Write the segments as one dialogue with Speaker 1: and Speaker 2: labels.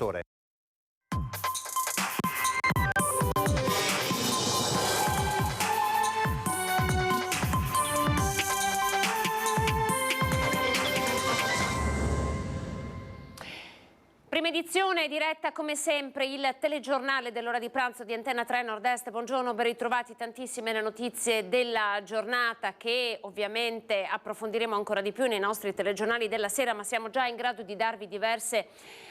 Speaker 1: Attore.
Speaker 2: Prima edizione diretta come sempre il telegiornale dell'ora di pranzo di Antenna 3 Nord-Est. Buongiorno, ben ritrovati, tantissime le notizie della giornata che ovviamente approfondiremo ancora di più nei nostri telegiornali della sera, ma siamo già in grado di darvi diverse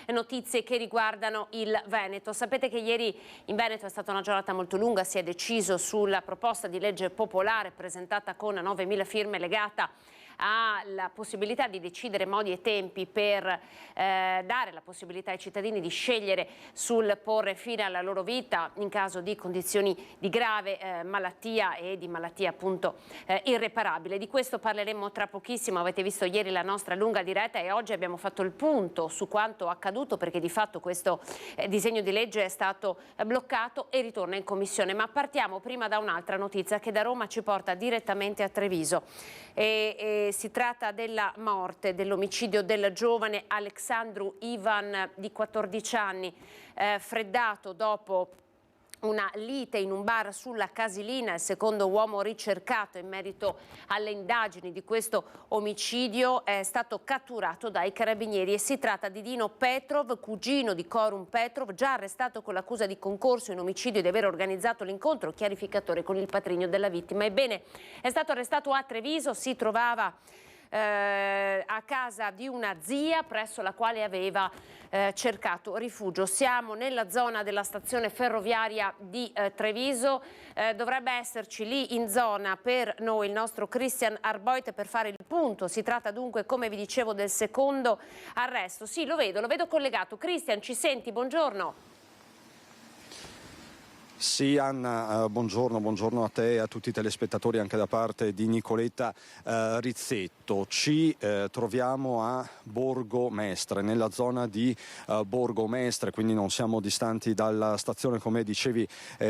Speaker 2: notizie che riguardano il Veneto. Sapete che ieri in Veneto è stata una giornata molto lunga, si è deciso sulla proposta di legge popolare presentata con 9.000 firme legata alla possibilità di decidere modi e tempi per dare la possibilità ai cittadini di scegliere sul porre fine alla loro vita in caso di condizioni di grave malattia e di malattia appunto irreparabile. Di questo parleremo tra pochissimo. Avete visto ieri la nostra lunga diretta e oggi abbiamo fatto il punto su quanto accaduto, perché di fatto questo disegno di legge è stato bloccato e ritorna in commissione. Ma partiamo prima da un'altra notizia che da Roma ci porta direttamente a Treviso. Si tratta della morte, dell'omicidio del giovane Alexandru Ivan di 14 anni, freddato dopo una lite in un bar sulla Casilina. Il secondo uomo ricercato in merito alle indagini di questo omicidio è stato catturato dai carabinieri e si tratta di Dino Petrov, cugino di Korun Petrov, già arrestato con l'accusa di concorso in omicidio e di aver organizzato l'incontro chiarificatore con il patrigno della vittima. Ebbene, è stato arrestato a Treviso, si trovava a casa di una zia presso la quale aveva cercato rifugio. Siamo nella zona della stazione ferroviaria di Treviso, dovrebbe esserci lì in zona per noi il nostro Christian Arboit per fare il punto. Si tratta dunque, come vi dicevo, del secondo arresto. Sì, lo vedo collegato. Christian, ci senti? Buongiorno.
Speaker 3: Sì Anna, buongiorno a te e a tutti i telespettatori anche da parte di Nicoletta Rizzetto. Ci troviamo a Borgomestre, nella zona di Borgomestre, quindi non siamo distanti dalla stazione, come dicevi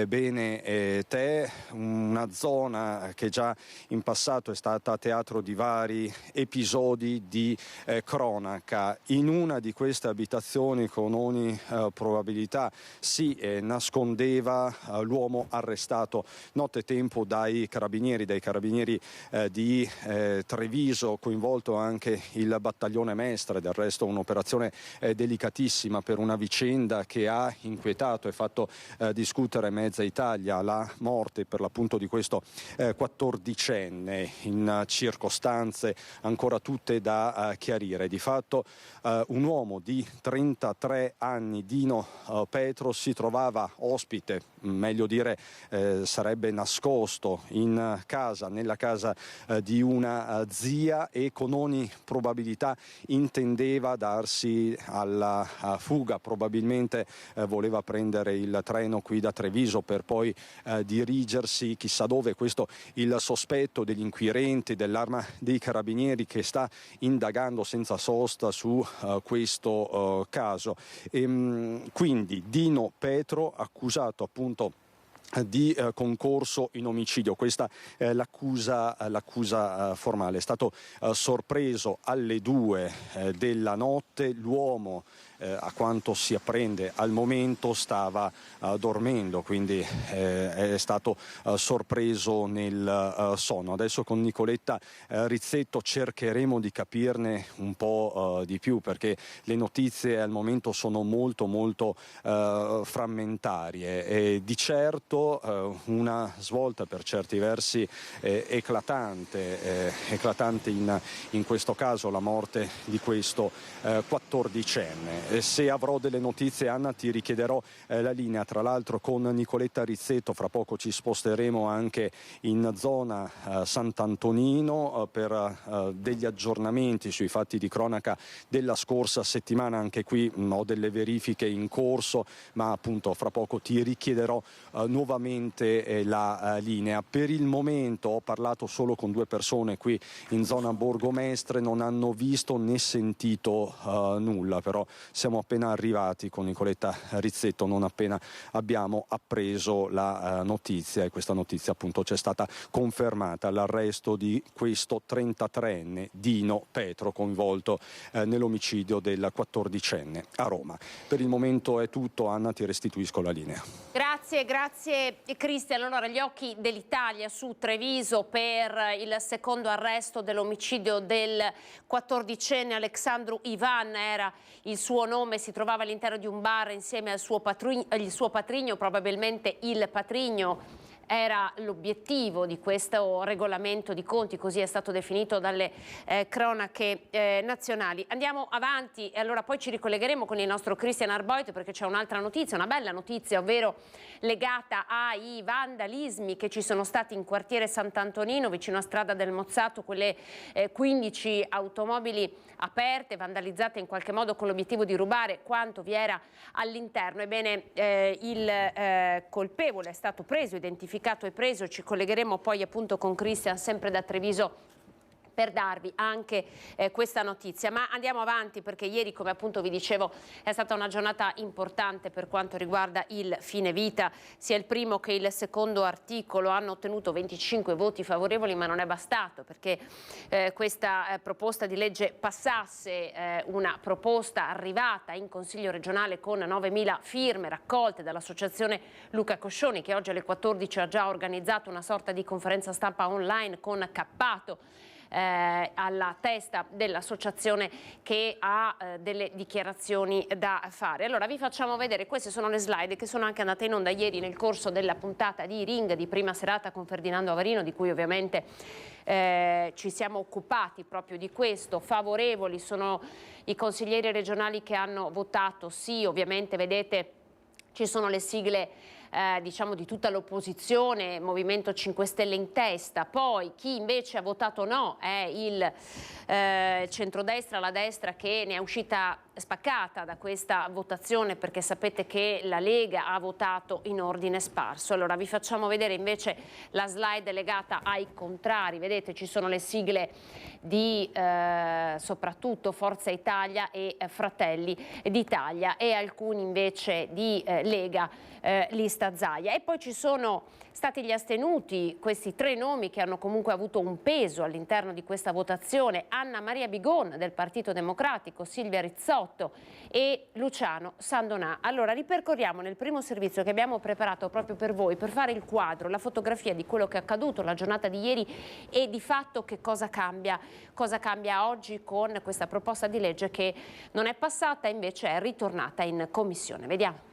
Speaker 3: bene te, una zona che già in passato è stata teatro di vari episodi di cronaca. In una di queste abitazioni con ogni probabilità si nascondeva l'uomo arrestato nottetempo dai carabinieri di Treviso, coinvolto anche il battaglione Mestre. Del resto un'operazione delicatissima per una vicenda che ha inquietato e fatto discutere mezza Italia, la morte per l'appunto di questo 14enne in circostanze ancora tutte da chiarire. Di fatto un uomo di 33 anni, Dino Petro, si trovava ospite, meglio dire sarebbe nascosto nella casa di una zia e con ogni probabilità intendeva darsi alla fuga. Probabilmente voleva prendere il treno qui da Treviso per poi dirigersi chissà dove. Questo il sospetto degli inquirenti dell'Arma dei Carabinieri, che sta indagando senza sosta su questo caso. Quindi Dino Petro accusato appunto di concorso in omicidio. Questa è l'accusa formale. È stato sorpreso alle 2 della notte. L'uomo, a quanto si apprende al momento, stava dormendo, quindi è stato sorpreso nel sonno. Adesso con Nicoletta Rizzetto cercheremo di capirne un po' di più, perché le notizie al momento sono molto frammentarie e di certo una svolta per certi versi eclatante in questo caso, la morte di questo 14enne. Se avrò delle notizie, Anna, ti richiederò la linea. Tra l'altro con Nicoletta Rizzetto fra poco ci sposteremo anche in zona Sant'Antonino per degli aggiornamenti sui fatti di cronaca della scorsa settimana. Anche qui ho delle verifiche in corso, ma appunto fra poco ti richiederò nuovamente la linea. Per il momento ho parlato solo con 2 persone qui in zona Borgomestre, non hanno visto né sentito nulla, però siamo appena arrivati con Nicoletta Rizzetto, non appena abbiamo appreso la notizia, e questa notizia appunto c'è stata confermata, l'arresto di questo 33enne Dino Petro, coinvolto nell'omicidio del 14enne a Roma. Per il momento è tutto, Anna, ti restituisco la linea.
Speaker 2: Grazie Cristian. Allora, gli occhi dell'Italia su Treviso per il secondo arresto dell'omicidio del 14enne Alexandru Ivan, era il suo nome, si trovava all'interno di un bar insieme al suo patrigno, probabilmente il patrigno era l'obiettivo di questo regolamento di conti, così è stato definito dalle cronache nazionali. Andiamo avanti e allora poi ci ricollegheremo con il nostro Christian Arboit, perché c'è un'altra notizia, una bella notizia, ovvero legata ai vandalismi che ci sono stati in quartiere Sant'Antonino, vicino a Strada del Mozzato, quelle 15 automobili aperte, vandalizzate in qualche modo con l'obiettivo di rubare quanto vi era all'interno. Ebbene, il colpevole è stato preso, identificato e preso. Ci collegheremo poi appunto con Cristian, sempre da Treviso, per darvi anche questa notizia. Ma andiamo avanti, perché ieri, come appunto vi dicevo, è stata una giornata importante per quanto riguarda il fine vita. Sia il primo che il secondo articolo hanno ottenuto 25 voti favorevoli, ma non è bastato perché questa proposta di legge passasse, una proposta arrivata in Consiglio regionale con 9.000 firme raccolte dall'associazione Luca Coscioni, che oggi alle 14 ha già organizzato una sorta di conferenza stampa online con Cappato alla testa dell'associazione, che ha delle dichiarazioni da fare. Allora vi facciamo vedere, queste sono le slide che sono anche andate in onda ieri nel corso della puntata di Ring di prima serata con Ferdinando Avarino, di cui ovviamente ci siamo occupati proprio di questo. Favorevoli sono i consiglieri regionali che hanno votato sì, ovviamente vedete ci sono le sigle diciamo di tutta l'opposizione, Movimento 5 Stelle in testa. Poi chi invece ha votato no è il centrodestra, la destra, che ne è uscita spaccata da questa votazione, perché sapete che la Lega ha votato in ordine sparso. Allora vi facciamo vedere invece la slide legata ai contrari. Vedete, ci sono le sigle di soprattutto Forza Italia e Fratelli d'Italia, e alcuni invece di Lega, lista Zaia. E poi ci sono stati gli astenuti, questi tre nomi che hanno comunque avuto un peso all'interno di questa votazione: Anna Maria Bigon del Partito Democratico, Silvia Rizzotto e Luciano Sandonà. Allora ripercorriamo nel primo servizio che abbiamo preparato proprio per voi, per fare il quadro, la fotografia di quello che è accaduto la giornata di ieri e di fatto che cosa cambia oggi con questa proposta di legge che non è passata, invece è ritornata in commissione. Vediamo.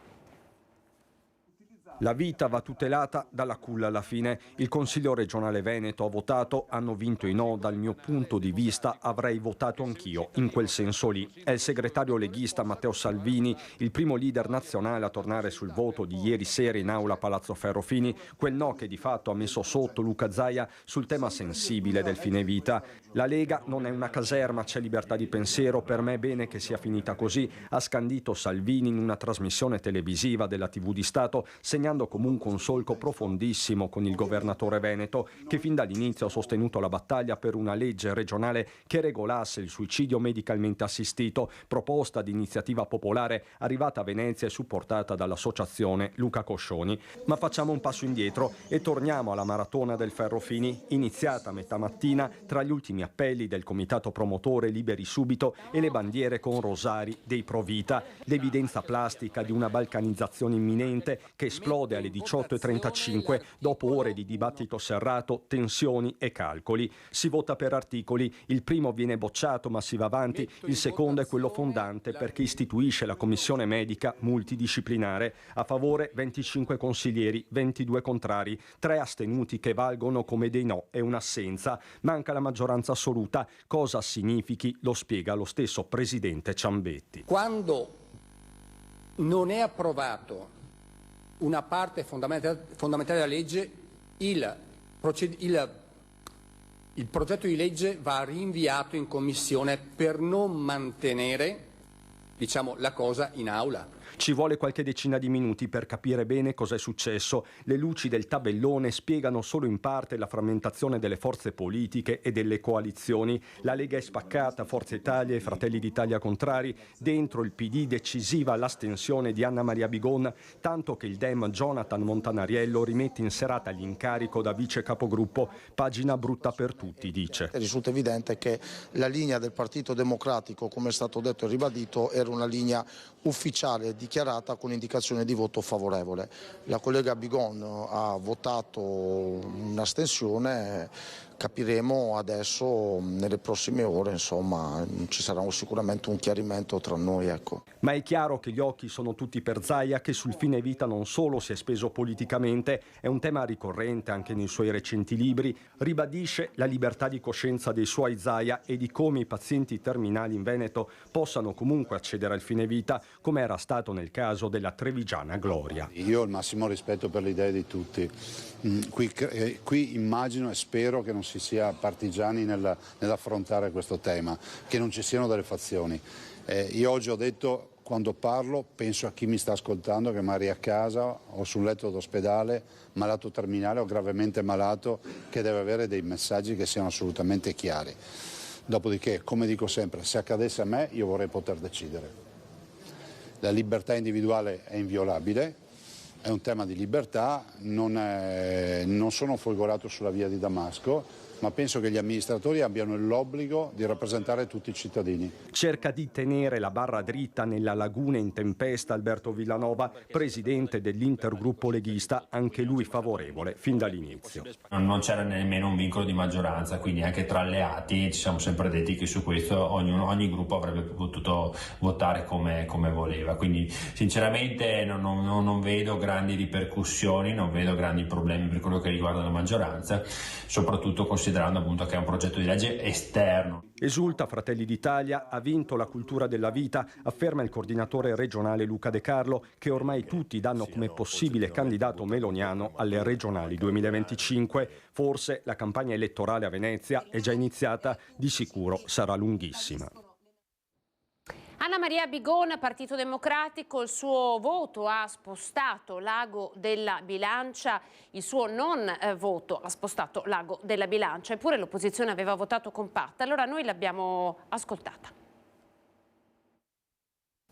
Speaker 3: La vita va tutelata dalla culla alla fine. Il Consiglio regionale Veneto ha votato, hanno vinto i no. Dal mio punto di vista avrei votato anch'io in quel senso lì. È il segretario leghista Matteo Salvini, il primo leader nazionale a tornare sul voto di ieri sera in aula a Palazzo Ferrofini, quel no che di fatto ha messo sotto Luca Zaia sul tema sensibile del fine vita. La Lega non è una caserma, c'è libertà di pensiero, per me è bene che sia finita così, ha scandito Salvini in una trasmissione televisiva della TV di Stato, segnando comunque un solco profondissimo con il governatore veneto, che fin dall'inizio ha sostenuto la battaglia per una legge regionale che regolasse il suicidio medicalmente assistito, proposta di iniziativa popolare arrivata a Venezia e supportata dall'associazione Luca Coscioni. Ma facciamo un passo indietro e torniamo alla maratona del Ferrofini, iniziata a metà mattina tra gli ultimi appelli del comitato promotore Liberi Subito e le bandiere con rosari dei Pro Vita, l'evidenza plastica di una balcanizzazione imminente che esplode alle 18:35 dopo ore di dibattito serrato, tensioni e calcoli. Si vota per articoli, il primo viene bocciato ma si va avanti, il secondo è quello fondante perché istituisce la commissione medica multidisciplinare. A favore 25 consiglieri, 22 contrari, 3 astenuti che valgono come dei no e un'assenza. Manca la maggioranza assoluta. Cosa significhi lo spiega lo stesso presidente Ciambetti.
Speaker 1: Quando non è approvato una parte fondamentale della legge, il progetto di legge va rinviato in commissione per non mantenere diciamo, la cosa in aula.
Speaker 3: Ci vuole qualche decina di minuti per capire bene cosa è successo. Le luci del tabellone spiegano solo in parte la frammentazione delle forze politiche e delle coalizioni. La Lega è spaccata, Forza Italia e Fratelli d'Italia contrari. Dentro il PD decisiva l'astensione di Anna Maria Bigon, tanto che il Dem Jonathan Montanariello rimette in serata l'incarico da vice capogruppo. Pagina brutta per tutti, dice.
Speaker 4: Risulta evidente che la linea del Partito Democratico, come è stato detto e ribadito, era una linea ufficiale dichiarata con indicazione di voto favorevole. La collega Bigon ha votato un'astensione, capiremo adesso nelle prossime ore, insomma ci sarà sicuramente un chiarimento tra noi. Ecco.
Speaker 3: Ma è chiaro che gli occhi sono tutti per Zaia, che sul fine vita non solo si è speso politicamente, è un tema ricorrente anche nei suoi recenti libri, ribadisce la libertà di coscienza dei suoi Zaia e di come i pazienti terminali in Veneto possano comunque accedere al fine vita, come era stato nel caso della trevigiana Gloria.
Speaker 5: Io ho il massimo rispetto per le idee di tutti. Qui immagino e spero che non si sia partigiani nell'affrontare questo tema, che non ci siano delle fazioni. Io oggi ho detto, quando parlo, penso a chi mi sta ascoltando, che magari è a casa o sul letto d'ospedale, malato terminale o gravemente malato, che deve avere dei messaggi che siano assolutamente chiari. Dopodiché, come dico sempre, se accadesse a me io vorrei poter decidere. La libertà individuale è inviolabile, è un tema di libertà, non sono folgorato sulla via di Damasco, ma penso che gli amministratori abbiano l'obbligo di rappresentare tutti i cittadini.
Speaker 3: Cerca di tenere la barra dritta nella laguna in tempesta Alberto Villanova, presidente dell'intergruppo leghista, anche lui favorevole fin dall'inizio.
Speaker 6: Non c'era nemmeno un vincolo di maggioranza, quindi anche tra alleati ci siamo sempre detti che su questo ogni gruppo avrebbe potuto votare come voleva. Quindi sinceramente non vedo grandi ripercussioni, non vedo grandi problemi per quello che riguarda la maggioranza, soprattutto considerando appunto che è un progetto di legge esterno.
Speaker 3: Esulta Fratelli d'Italia, ha vinto la cultura della vita, afferma il coordinatore regionale Luca De Carlo, che ormai tutti danno come possibile candidato meloniano alle regionali 2025. Forse la campagna elettorale a Venezia è già iniziata, di sicuro sarà lunghissima.
Speaker 2: Anna Maria Bigon, Partito Democratico, il suo voto ha spostato l'ago della bilancia, il suo non voto ha spostato l'ago della bilancia, eppure l'opposizione aveva votato compatta, allora noi l'abbiamo ascoltata.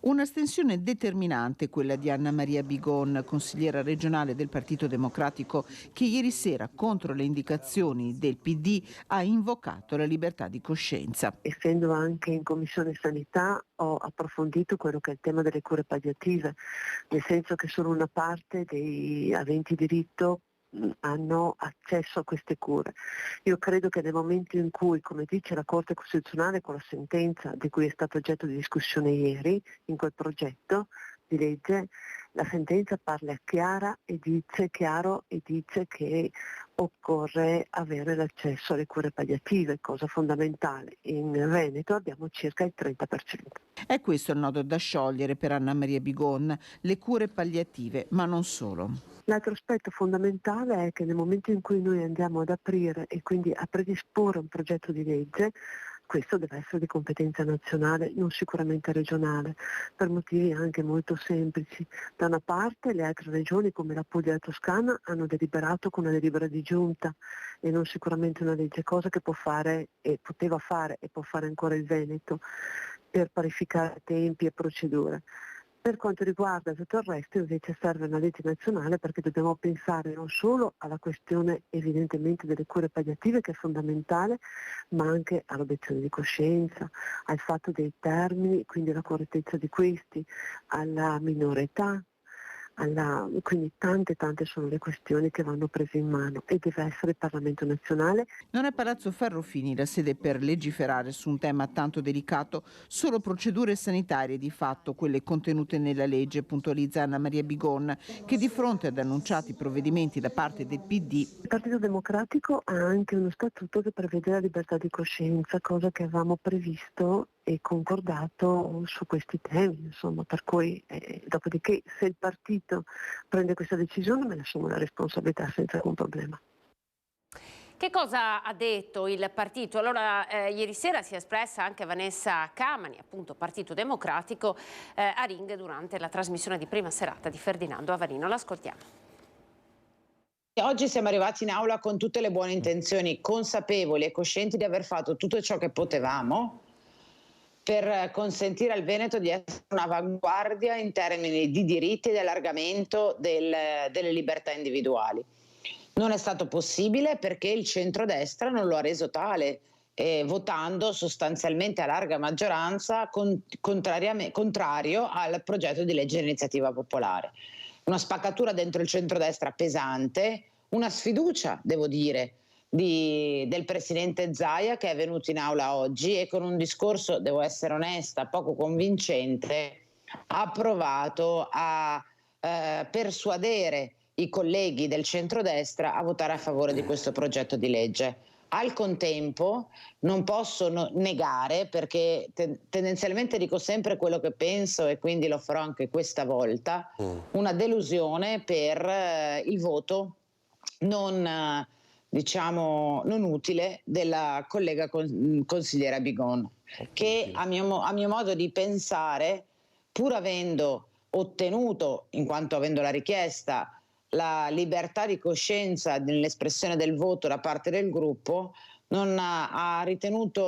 Speaker 7: Un'astensione determinante quella di Anna Maria Bigon, consigliera regionale del Partito Democratico, che ieri sera contro le indicazioni del PD ha invocato la libertà di coscienza.
Speaker 8: Essendo anche in Commissione Sanità ho approfondito quello che è il tema delle cure palliative, nel senso che solo una parte dei aventi diritto hanno accesso a queste cure. Io credo che nel momento in cui, come dice la Corte Costituzionale con la sentenza di cui è stato oggetto di discussione ieri, in quel progetto di legge, la sentenza parla chiaro e dice che occorre avere l'accesso alle cure palliative, cosa fondamentale. In Veneto abbiamo circa il 30%.
Speaker 7: È questo il nodo da sciogliere per Anna Maria Bigon, le cure palliative, ma non solo.
Speaker 8: L'altro aspetto fondamentale è che nel momento in cui noi andiamo ad aprire e quindi a predisporre un progetto di legge, questo deve essere di competenza nazionale, non sicuramente regionale, per motivi anche molto semplici. Da una parte le altre regioni come la Puglia e la Toscana hanno deliberato con una delibera di giunta e non sicuramente una legge, cosa che può fare e poteva fare e può fare ancora il Veneto per parificare tempi e procedure. Per quanto riguarda tutto il resto invece serve una legge nazionale perché dobbiamo pensare non solo alla questione evidentemente delle cure palliative che è fondamentale, ma anche all'obiezione di coscienza, al fatto dei termini, quindi alla correttezza di questi, alla minore età. Quindi tante sono le questioni che vanno prese in mano e deve essere il Parlamento nazionale.
Speaker 7: Non è Palazzo Ferrofini la sede per legiferare su un tema tanto delicato, solo procedure sanitarie di fatto, quelle contenute nella legge, puntualizza Anna Maria Bigon, che di fronte ad annunciati provvedimenti da parte del PD.
Speaker 8: Il Partito Democratico ha anche uno statuto che prevede la libertà di coscienza, cosa che avevamo previsto e concordato su questi temi, insomma, per cui dopodiché se il partito prende questa decisione me ne assumo la responsabilità senza alcun problema.
Speaker 2: Che cosa ha detto il partito? Allora, ieri sera si è espressa anche Vanessa Camani, appunto Partito Democratico, a Ring durante la trasmissione di prima serata di Ferdinando Avarino. L'ascoltiamo.
Speaker 9: Oggi siamo arrivati in aula con tutte le buone intenzioni, consapevoli e coscienti di aver fatto tutto ciò che potevamo per consentire al Veneto di essere un'avanguardia in termini di diritti e di allargamento delle libertà individuali. Non è stato possibile perché il centrodestra non lo ha reso tale, votando sostanzialmente a larga maggioranza contrario al progetto di legge di iniziativa popolare. Una spaccatura dentro il centrodestra pesante, una sfiducia, devo dire, del presidente Zaia, che è venuto in aula oggi e con un discorso, devo essere onesta, poco convincente, ha provato a persuadere i colleghi del centrodestra a votare a favore di questo progetto di legge. Al contempo non posso negare, perché tendenzialmente dico sempre quello che penso e quindi lo farò anche questa volta, una delusione per il voto non utile della collega consigliera Bigon, che a mio modo di pensare, pur avendo ottenuto, in quanto avendo la richiesta, la libertà di coscienza nell'espressione del voto da parte del gruppo, non ha ritenuto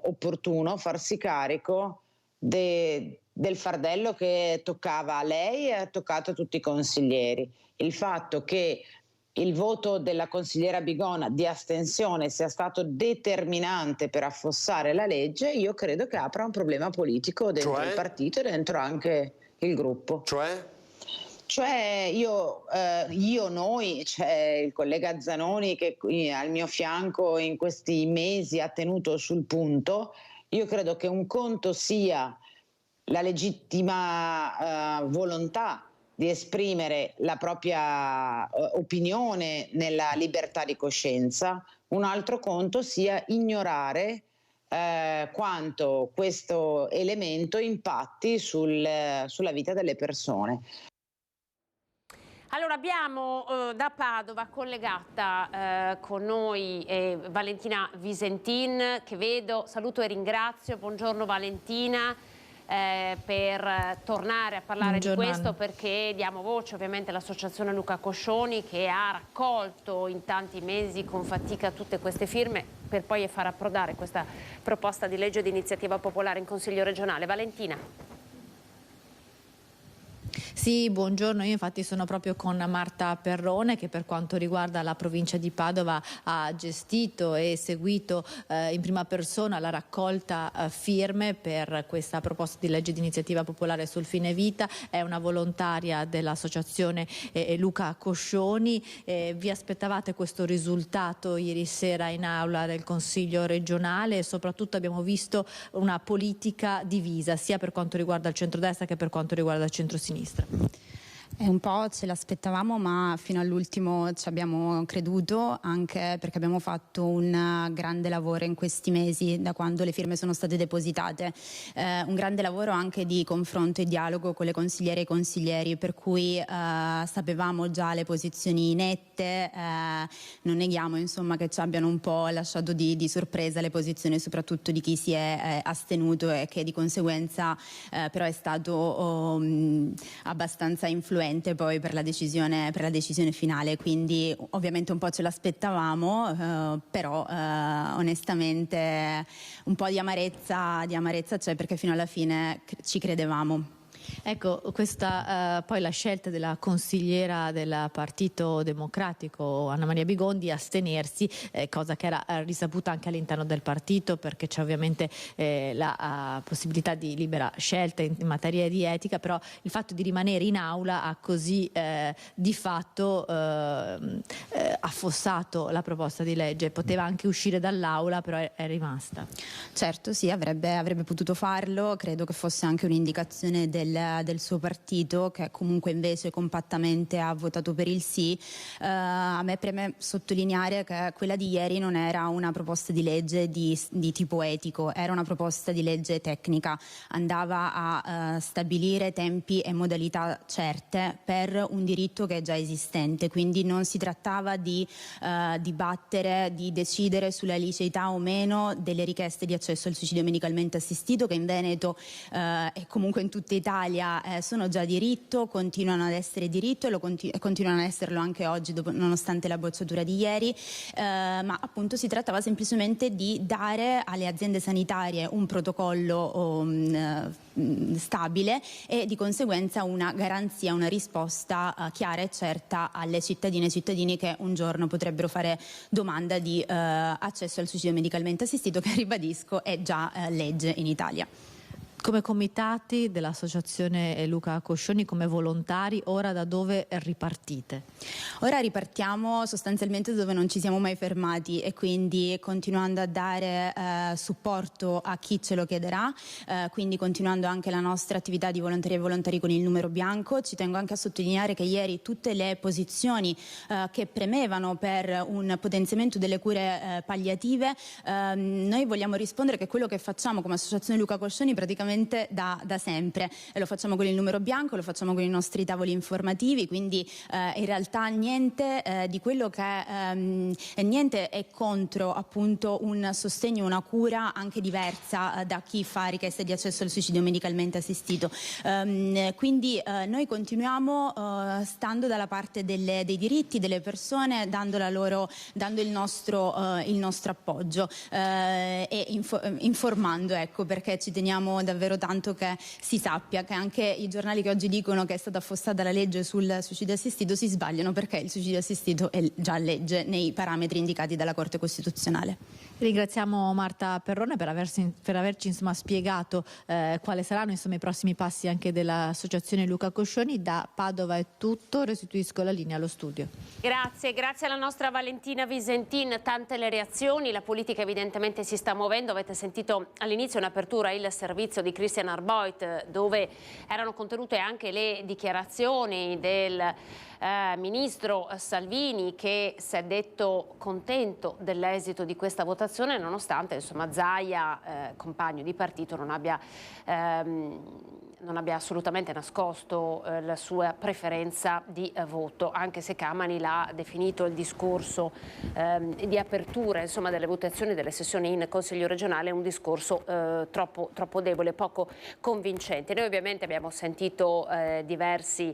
Speaker 9: opportuno farsi carico del fardello che toccava a lei e ha toccato a tutti i consiglieri. Il fatto che il voto della consigliera Bigon di astensione sia stato determinante per affossare la legge, io credo che apra un problema politico dentro il partito e dentro anche il gruppo. Cioè noi, c'è il collega Zanoni che al mio fianco in questi mesi ha tenuto sul punto. Io credo che un conto sia la legittima volontà di esprimere la propria opinione nella libertà di coscienza, un altro conto sia ignorare quanto questo elemento impatti sulla vita delle persone.
Speaker 2: Allora abbiamo da Padova collegata con noi Valentina Visentin, che vedo, saluto e ringrazio. Buongiorno Valentina, per tornare a parlare di questo, perché diamo voce ovviamente all'associazione Luca Coscioni, che ha raccolto in tanti mesi con fatica tutte queste firme per poi far approdare questa proposta di legge di iniziativa popolare in Consiglio regionale. Valentina.
Speaker 10: Sì, buongiorno, io infatti sono proprio con Marta Perrone, che per quanto riguarda la provincia di Padova ha gestito e seguito in prima persona la raccolta firme per questa proposta di legge di iniziativa popolare sul fine vita. È una volontaria dell'associazione Luca Coscioni. Vi aspettavate questo risultato ieri sera in aula del Consiglio regionale e soprattutto abbiamo visto una politica divisa sia per quanto riguarda il centrodestra che per quanto riguarda il centrosinistra.
Speaker 11: Un po' ce l'aspettavamo, ma fino all'ultimo ci abbiamo creduto, anche perché abbiamo fatto un grande lavoro in questi mesi da quando le firme sono state depositate, un grande lavoro anche di confronto e dialogo con le consigliere e i consiglieri, per cui sapevamo già le posizioni nette, non neghiamo insomma che ci abbiano un po' lasciato di sorpresa le posizioni soprattutto di chi si è astenuto e che di conseguenza però è stato abbastanza influente poi per la decisione finale, quindi ovviamente un po' ce l'aspettavamo, però onestamente un po' di amarezza c'è, perché fino alla fine ci credevamo.
Speaker 10: Ecco, questa poi la scelta della consigliera del Partito Democratico Anna Maria Bigon di astenersi, cosa che era risaputa anche all'interno del partito, perché c'è ovviamente la possibilità di libera scelta in materia di etica, però il fatto di rimanere in aula ha così di fatto affossato la proposta di legge. Poteva anche uscire dall'aula, però è rimasta.
Speaker 11: Certo, sì, avrebbe potuto farlo. Credo che fosse anche un'indicazione del del suo partito, che comunque invece compattamente ha votato per il sì. A me preme sottolineare che quella di ieri non era una proposta di legge di tipo etico, era una proposta di legge tecnica, andava a stabilire tempi e modalità certe per un diritto che è già esistente, quindi non si trattava di dibattere, di decidere sulla liceità o meno delle richieste di accesso al suicidio medicalmente assistito, che in Veneto e comunque in tutta Italia sono già diritto, continuano ad essere diritto e continuano ad esserlo anche oggi, nonostante la bocciatura di ieri, ma appunto si trattava semplicemente di dare alle aziende sanitarie un protocollo stabile e di conseguenza una garanzia, una risposta chiara e certa alle cittadine e cittadini che un giorno potrebbero fare domanda di accesso al suicidio medicalmente assistito, che ribadisco è già legge in Italia.
Speaker 10: Come comitati dell'associazione Luca Coscioni, come volontari, ora da dove ripartite?
Speaker 11: Ora ripartiamo sostanzialmente dove non ci siamo mai fermati, e quindi continuando a dare supporto a chi ce lo chiederà, quindi continuando anche la nostra attività di volontari e volontari con il numero bianco. Ci tengo anche a sottolineare che ieri tutte le posizioni che premevano per un potenziamento delle cure palliative, noi vogliamo rispondere che quello che facciamo come associazione Luca Coscioni praticamente da sempre, e lo facciamo con il numero bianco, lo facciamo con i nostri tavoli informativi, quindi in realtà niente di quello che niente è contro appunto un sostegno, una cura anche diversa da chi fa richieste di accesso al suicidio medicalmente assistito. Quindi noi continuiamo stando dalla parte dei diritti delle persone, dando il nostro appoggio e informando, ecco, perché ci teniamo davvero tanto che si sappia che anche i giornali che oggi dicono che è stata affossata la legge sul suicidio assistito si sbagliano, perché il suicidio assistito è già legge nei parametri indicati dalla Corte Costituzionale.
Speaker 10: Ringraziamo Marta Perrone per averci spiegato quali saranno i prossimi passi anche dell'associazione Luca Coscioni. Da Padova è tutto, restituisco la linea allo studio.
Speaker 2: Grazie alla nostra Valentina Visentin. Tante le reazioni, la politica evidentemente si sta muovendo. Avete sentito all'inizio un'apertura il servizio di Christian Arboit, dove erano contenute anche le dichiarazioni del ministro Salvini, che si è detto contento dell'esito di questa votazione, nonostante Zaia, compagno di partito, non abbia assolutamente nascosto la sua preferenza di voto, anche se Camani l'ha definito il discorso di apertura delle votazioni delle sessioni in Consiglio regionale un discorso troppo debole, poco convincente. Noi ovviamente abbiamo sentito diversi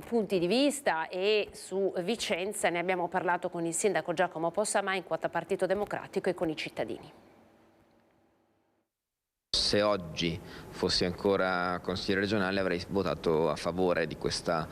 Speaker 2: punti di vista, e su Vicenza ne abbiamo parlato con il sindaco Giacomo Possamà in quota Partito Democratico e con i cittadini.
Speaker 12: Se oggi fossi ancora consigliere regionale avrei votato a favore di questa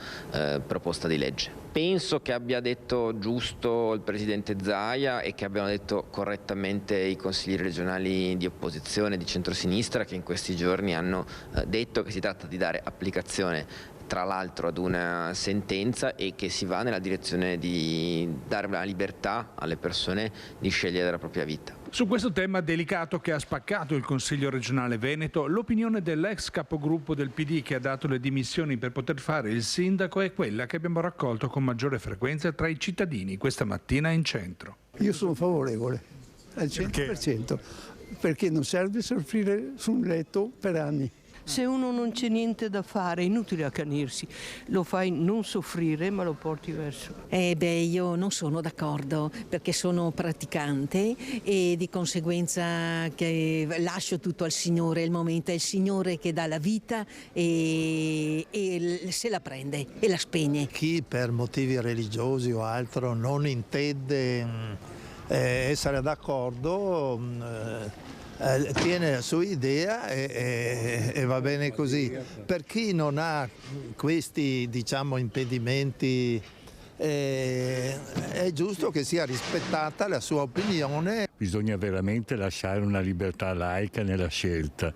Speaker 12: proposta di legge. Penso che abbia detto giusto il presidente Zaia e che abbiano detto correttamente i consiglieri regionali di opposizione, di centrosinistra, che in questi giorni hanno detto che si tratta di dare applicazione tra l'altro ad una sentenza e che si va nella direzione di dare la libertà alle persone di scegliere la propria vita.
Speaker 13: Su questo tema delicato che ha spaccato il Consiglio regionale Veneto, l'opinione dell'ex capogruppo del PD, che ha dato le dimissioni per poter fare il sindaco, è quella che abbiamo raccolto con maggiore frequenza tra i cittadini questa mattina in centro.
Speaker 14: Io sono favorevole al 100%, perché non serve soffrire su un letto per anni.
Speaker 15: Se uno non c'è niente da fare, è inutile accanirsi, lo fai non soffrire ma lo porti verso.
Speaker 16: Io non sono d'accordo, perché sono praticante e di conseguenza che lascio tutto al Signore. Il momento è il Signore che dà la vita e se la prende e la spegne.
Speaker 17: Chi per motivi religiosi o altro non intende essere d'accordo tiene la sua idea e va bene così. Per chi non ha questi impedimenti è giusto che sia rispettata la sua opinione.
Speaker 18: Bisogna veramente lasciare una libertà laica nella scelta,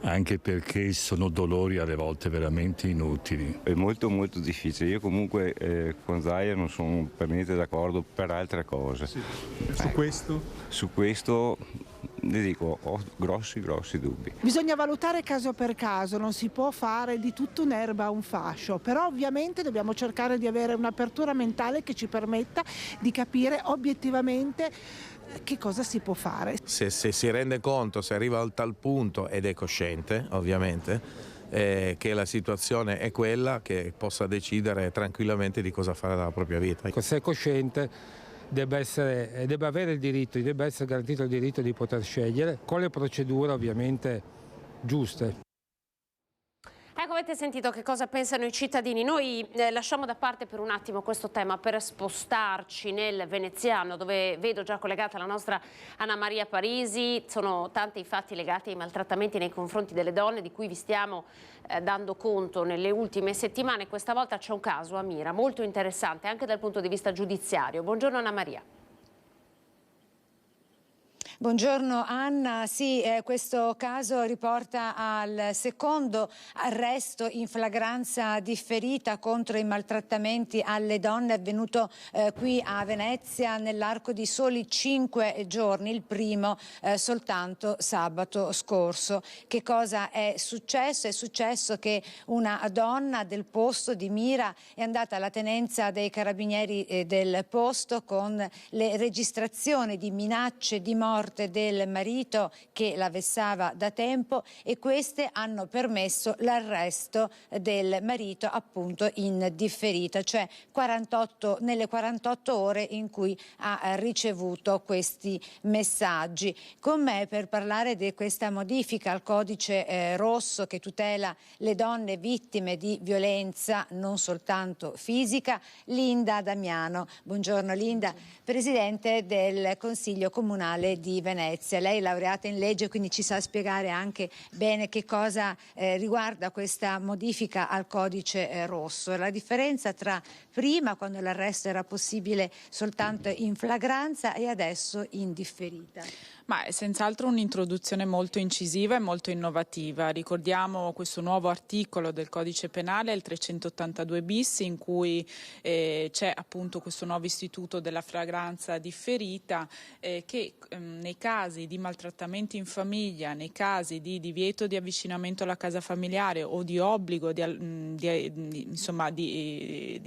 Speaker 18: anche perché sono dolori alle volte veramente inutili.
Speaker 19: È molto difficile. Io comunque con Zaia non sono per niente d'accordo per altre cose.
Speaker 13: Sì. Su questo?
Speaker 19: Su questo le dico, ho grossi dubbi.
Speaker 20: Bisogna valutare caso per caso, non si può fare di tutta un'erba un fascio, però ovviamente dobbiamo cercare di avere un'apertura mentale che ci permetta di capire obiettivamente che cosa si può fare.
Speaker 21: Se si rende conto, se arriva a tal punto ed è cosciente ovviamente che la situazione è quella, che possa decidere tranquillamente di cosa fare della propria vita.
Speaker 22: Se è cosciente debba avere il diritto, debba essere garantito il diritto di poter scegliere con le procedure ovviamente giuste.
Speaker 2: Ecco, avete sentito che cosa pensano i cittadini. Noi lasciamo da parte per un attimo questo tema per spostarci nel veneziano, dove vedo già collegata la nostra Anna Maria Parisi. Sono tanti i fatti legati ai maltrattamenti nei confronti delle donne di cui vi stiamo dando conto nelle ultime settimane. Questa volta c'è un caso a Mira molto interessante anche dal punto di vista giudiziario. Buongiorno Anna Maria.
Speaker 23: Buongiorno Anna, sì, questo caso riporta al secondo arresto in flagranza differita contro i maltrattamenti alle donne avvenuto qui a Venezia nell'arco di soli 5 giorni, il primo soltanto sabato scorso. Che cosa è successo? È successo che una donna del posto di Mira è andata alla tenenza dei carabinieri del posto con le registrazioni di minacce di morte del marito che la vessava da tempo, e queste hanno permesso l'arresto del marito appunto in differita, cioè nelle 48 ore in cui ha ricevuto questi messaggi. Con me per parlare di questa modifica al codice rosso che tutela le donne vittime di violenza non soltanto fisica, Linda Damiano. Buongiorno Linda, Presidente del Consiglio Comunale di Venezia. Lei è laureata in legge, quindi ci sa spiegare anche bene che cosa riguarda questa modifica al codice rosso. La differenza tra prima, quando l'arresto era possibile soltanto in flagranza, e adesso in differita.
Speaker 24: Ma è senz'altro un'introduzione molto incisiva e molto innovativa. Ricordiamo questo nuovo articolo del Codice Penale, il 382 bis, in cui c'è appunto questo nuovo istituto della flagranza differita che nei casi di maltrattamenti in famiglia, nei casi di divieto di avvicinamento alla casa familiare o di obbligo di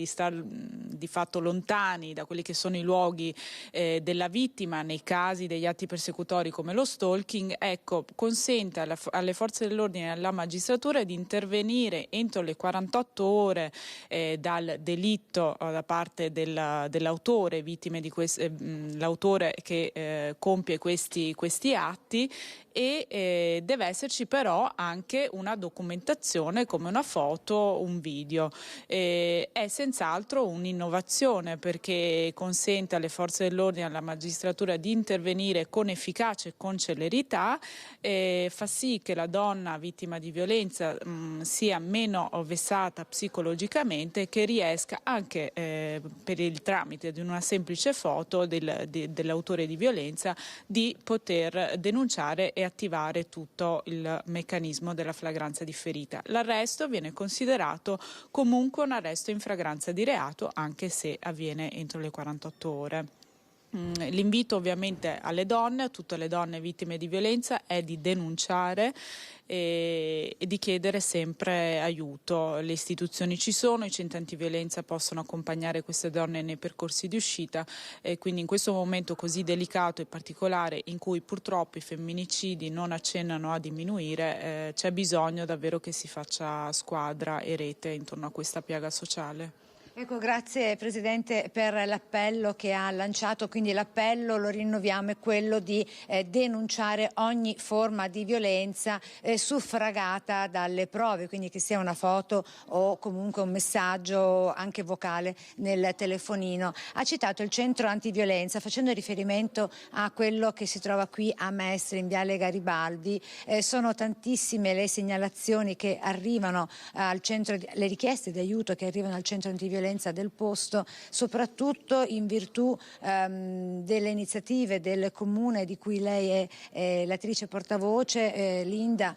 Speaker 24: stare di fatto lontani da quelli che sono i luoghi della vittima, nei casi degli atti persecutori come lo stalking, ecco, consente alle forze dell'ordine e alla magistratura di intervenire entro le 48 ore dal delitto da parte dell'autore, vittime di l'autore che compie questi atti, e deve esserci però anche una documentazione come una foto, un video. È senz'altro un'innovazione perché consente alle forze dell'ordine e alla magistratura di intervenire con efficacia e con celerità, fa sì che la donna vittima di violenza sia meno vessata psicologicamente, che riesca anche per il tramite di una semplice foto dell'autore di violenza di poter denunciare e attivare tutto il meccanismo della flagranza differita. L'arresto viene considerato comunque un arresto in flagranza di reato, anche se avviene entro le 48 ore. L'invito ovviamente alle donne, a tutte le donne vittime di violenza, è di denunciare e di chiedere sempre aiuto. Le istituzioni ci sono, i centri antiviolenza possono accompagnare queste donne nei percorsi di uscita, e quindi in questo momento così delicato e particolare in cui purtroppo i femminicidi non accennano a diminuire, c'è bisogno davvero che si faccia squadra e rete intorno a questa piaga sociale.
Speaker 23: Ecco, grazie Presidente per l'appello che ha lanciato, quindi l'appello, lo rinnoviamo, è quello di denunciare ogni forma di violenza suffragata dalle prove, quindi che sia una foto o comunque un messaggio anche vocale nel telefonino. Ha citato il centro antiviolenza facendo riferimento a quello che si trova qui a Mestre in Viale Garibaldi. Sono tantissime le segnalazioni che arrivano al centro, le richieste di aiuto che arrivano al centro antiviolenza violenza del posto, soprattutto in virtù delle iniziative del Comune di cui lei è l'attrice portavoce, Linda,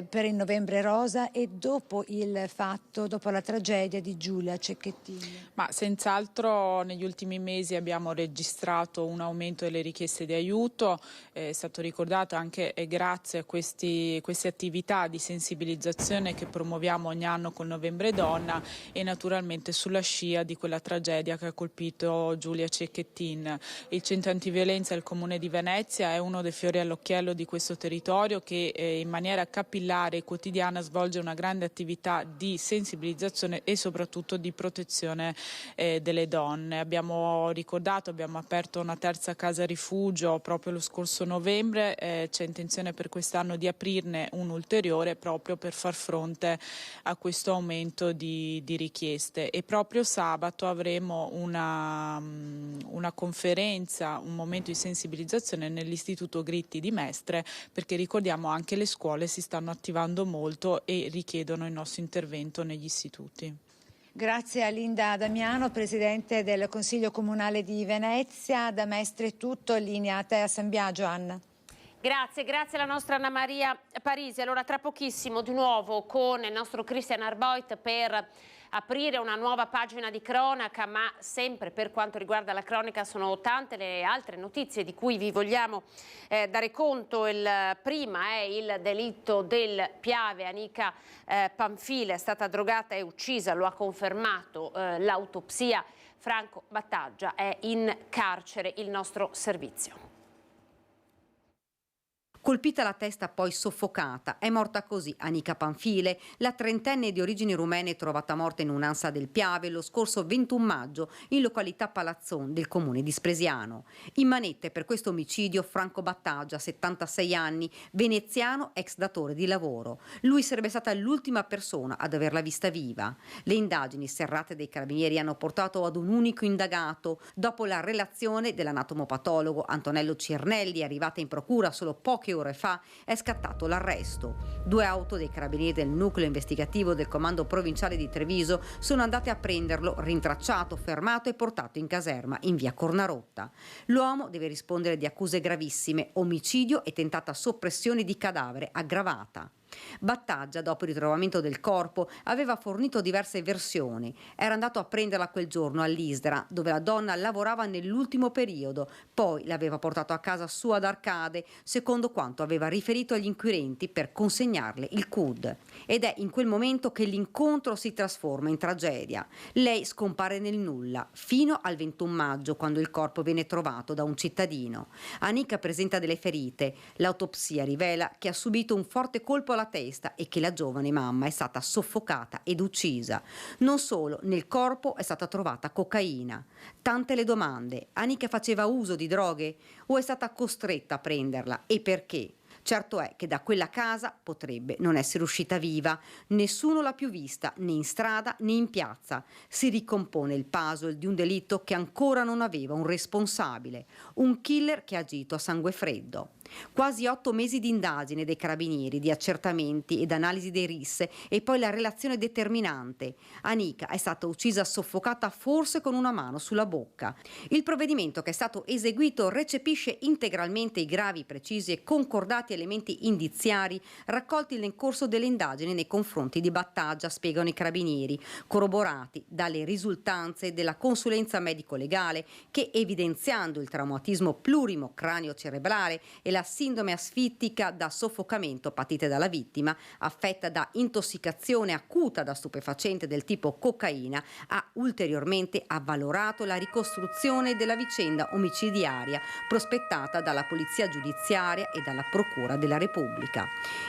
Speaker 23: per il Novembre Rosa, e dopo il fatto, dopo la tragedia di Giulia Cecchettin.
Speaker 24: Ma senz'altro negli ultimi mesi abbiamo registrato un aumento delle richieste di aiuto, è stato ricordato anche grazie a queste attività di sensibilizzazione che promuoviamo ogni anno col Novembre Donna e naturalmente sulla scia di quella tragedia che ha colpito Giulia Cecchettin. Il centro antiviolenza del Comune di Venezia è uno dei fiori all'occhiello di questo territorio che in maniera capillare e quotidiana svolge una grande attività di sensibilizzazione e soprattutto di protezione delle donne. Abbiamo aperto una terza casa rifugio proprio lo scorso novembre, c'è intenzione per quest'anno di aprirne un ulteriore proprio per far fronte a questo aumento di richieste. E proprio sabato avremo una conferenza, un momento di sensibilizzazione nell'Istituto Gritti di Mestre, perché ricordiamo anche le scuole si stanno attivando molto e richiedono il nostro intervento negli istituti.
Speaker 23: Grazie a Linda Damiano, Presidente del Consiglio Comunale di Venezia. Da Mestre è tutto, linea a te a San Biagio, Anna.
Speaker 2: Grazie alla nostra Anna Maria Parisi. Allora tra pochissimo di nuovo con il nostro Christian Arboit per aprire una nuova pagina di cronaca, ma sempre per quanto riguarda la cronaca sono tante le altre notizie di cui vi vogliamo dare conto. Il prima è il delitto del Piave. Anica Panfile è stata drogata e uccisa, lo ha confermato l'autopsia. Franco Battaggia è in carcere, il nostro servizio.
Speaker 1: Colpita alla testa, poi soffocata. È morta così Anica Panfile, la trentenne di origini rumene trovata morta in un'ansa del Piave lo scorso 21 maggio in località Palazzon del comune di Spresiano. In manette per questo omicidio Franco Battaggia, 76 anni, veneziano, ex datore di lavoro. Lui sarebbe stata l'ultima persona ad averla vista viva. Le indagini serrate dei carabinieri hanno portato ad un unico indagato. Dopo la relazione dell'anatomopatologo Antonello Cirnelli, arrivata in procura solo poche ore fa, è scattato l'arresto. 2 auto dei carabinieri del nucleo investigativo del comando provinciale di Treviso sono andate a prenderlo, rintracciato, fermato e portato in caserma in via Cornarotta. L'uomo deve rispondere di accuse gravissime, omicidio e tentata soppressione di cadavere aggravata. Battaggia, dopo il ritrovamento del corpo, aveva fornito diverse versioni. Era andato a prenderla quel giorno all'Isdra, dove la donna lavorava nell'ultimo periodo, poi l'aveva portato a casa sua ad Arcade, secondo quanto aveva riferito agli inquirenti, per consegnarle il CUD. Ed è in quel momento che l'incontro si trasforma in tragedia. Lei scompare nel nulla, fino al 21 maggio, quando il corpo viene trovato da un cittadino. Anica presenta delle ferite. L'autopsia rivela che ha subito un forte colpo alla testa e che la giovane mamma è stata soffocata ed uccisa. Non solo, nel corpo è stata trovata cocaina. Tante le domande. Anica faceva uso di droghe o è stata costretta a prenderla e perché? Certo è che da quella casa potrebbe non essere uscita viva. Nessuno l'ha più vista, né in strada né in piazza. Si ricompone il puzzle di un delitto che ancora non aveva un responsabile. Un killer che ha agito a sangue freddo. Quasi 8 mesi di indagine dei carabinieri, di accertamenti ed analisi dei RIS e poi la relazione determinante. Anica è stata uccisa soffocata forse con una mano sulla bocca. Il provvedimento che è stato eseguito recepisce integralmente i gravi, precisi e concordati elementi indiziari raccolti nel corso delle indagini nei confronti di Battaggia, spiegano i carabinieri, corroborati dalle risultanze della consulenza medico-legale che, evidenziando il traumatismo plurimo cranio-cerebrale e la sindrome asfittica da soffocamento patita dalla vittima, affetta da intossicazione acuta da stupefacente del tipo cocaina, ha ulteriormente avvalorato la ricostruzione della vicenda omicidiaria prospettata dalla Polizia Giudiziaria e dalla Procura della Repubblica.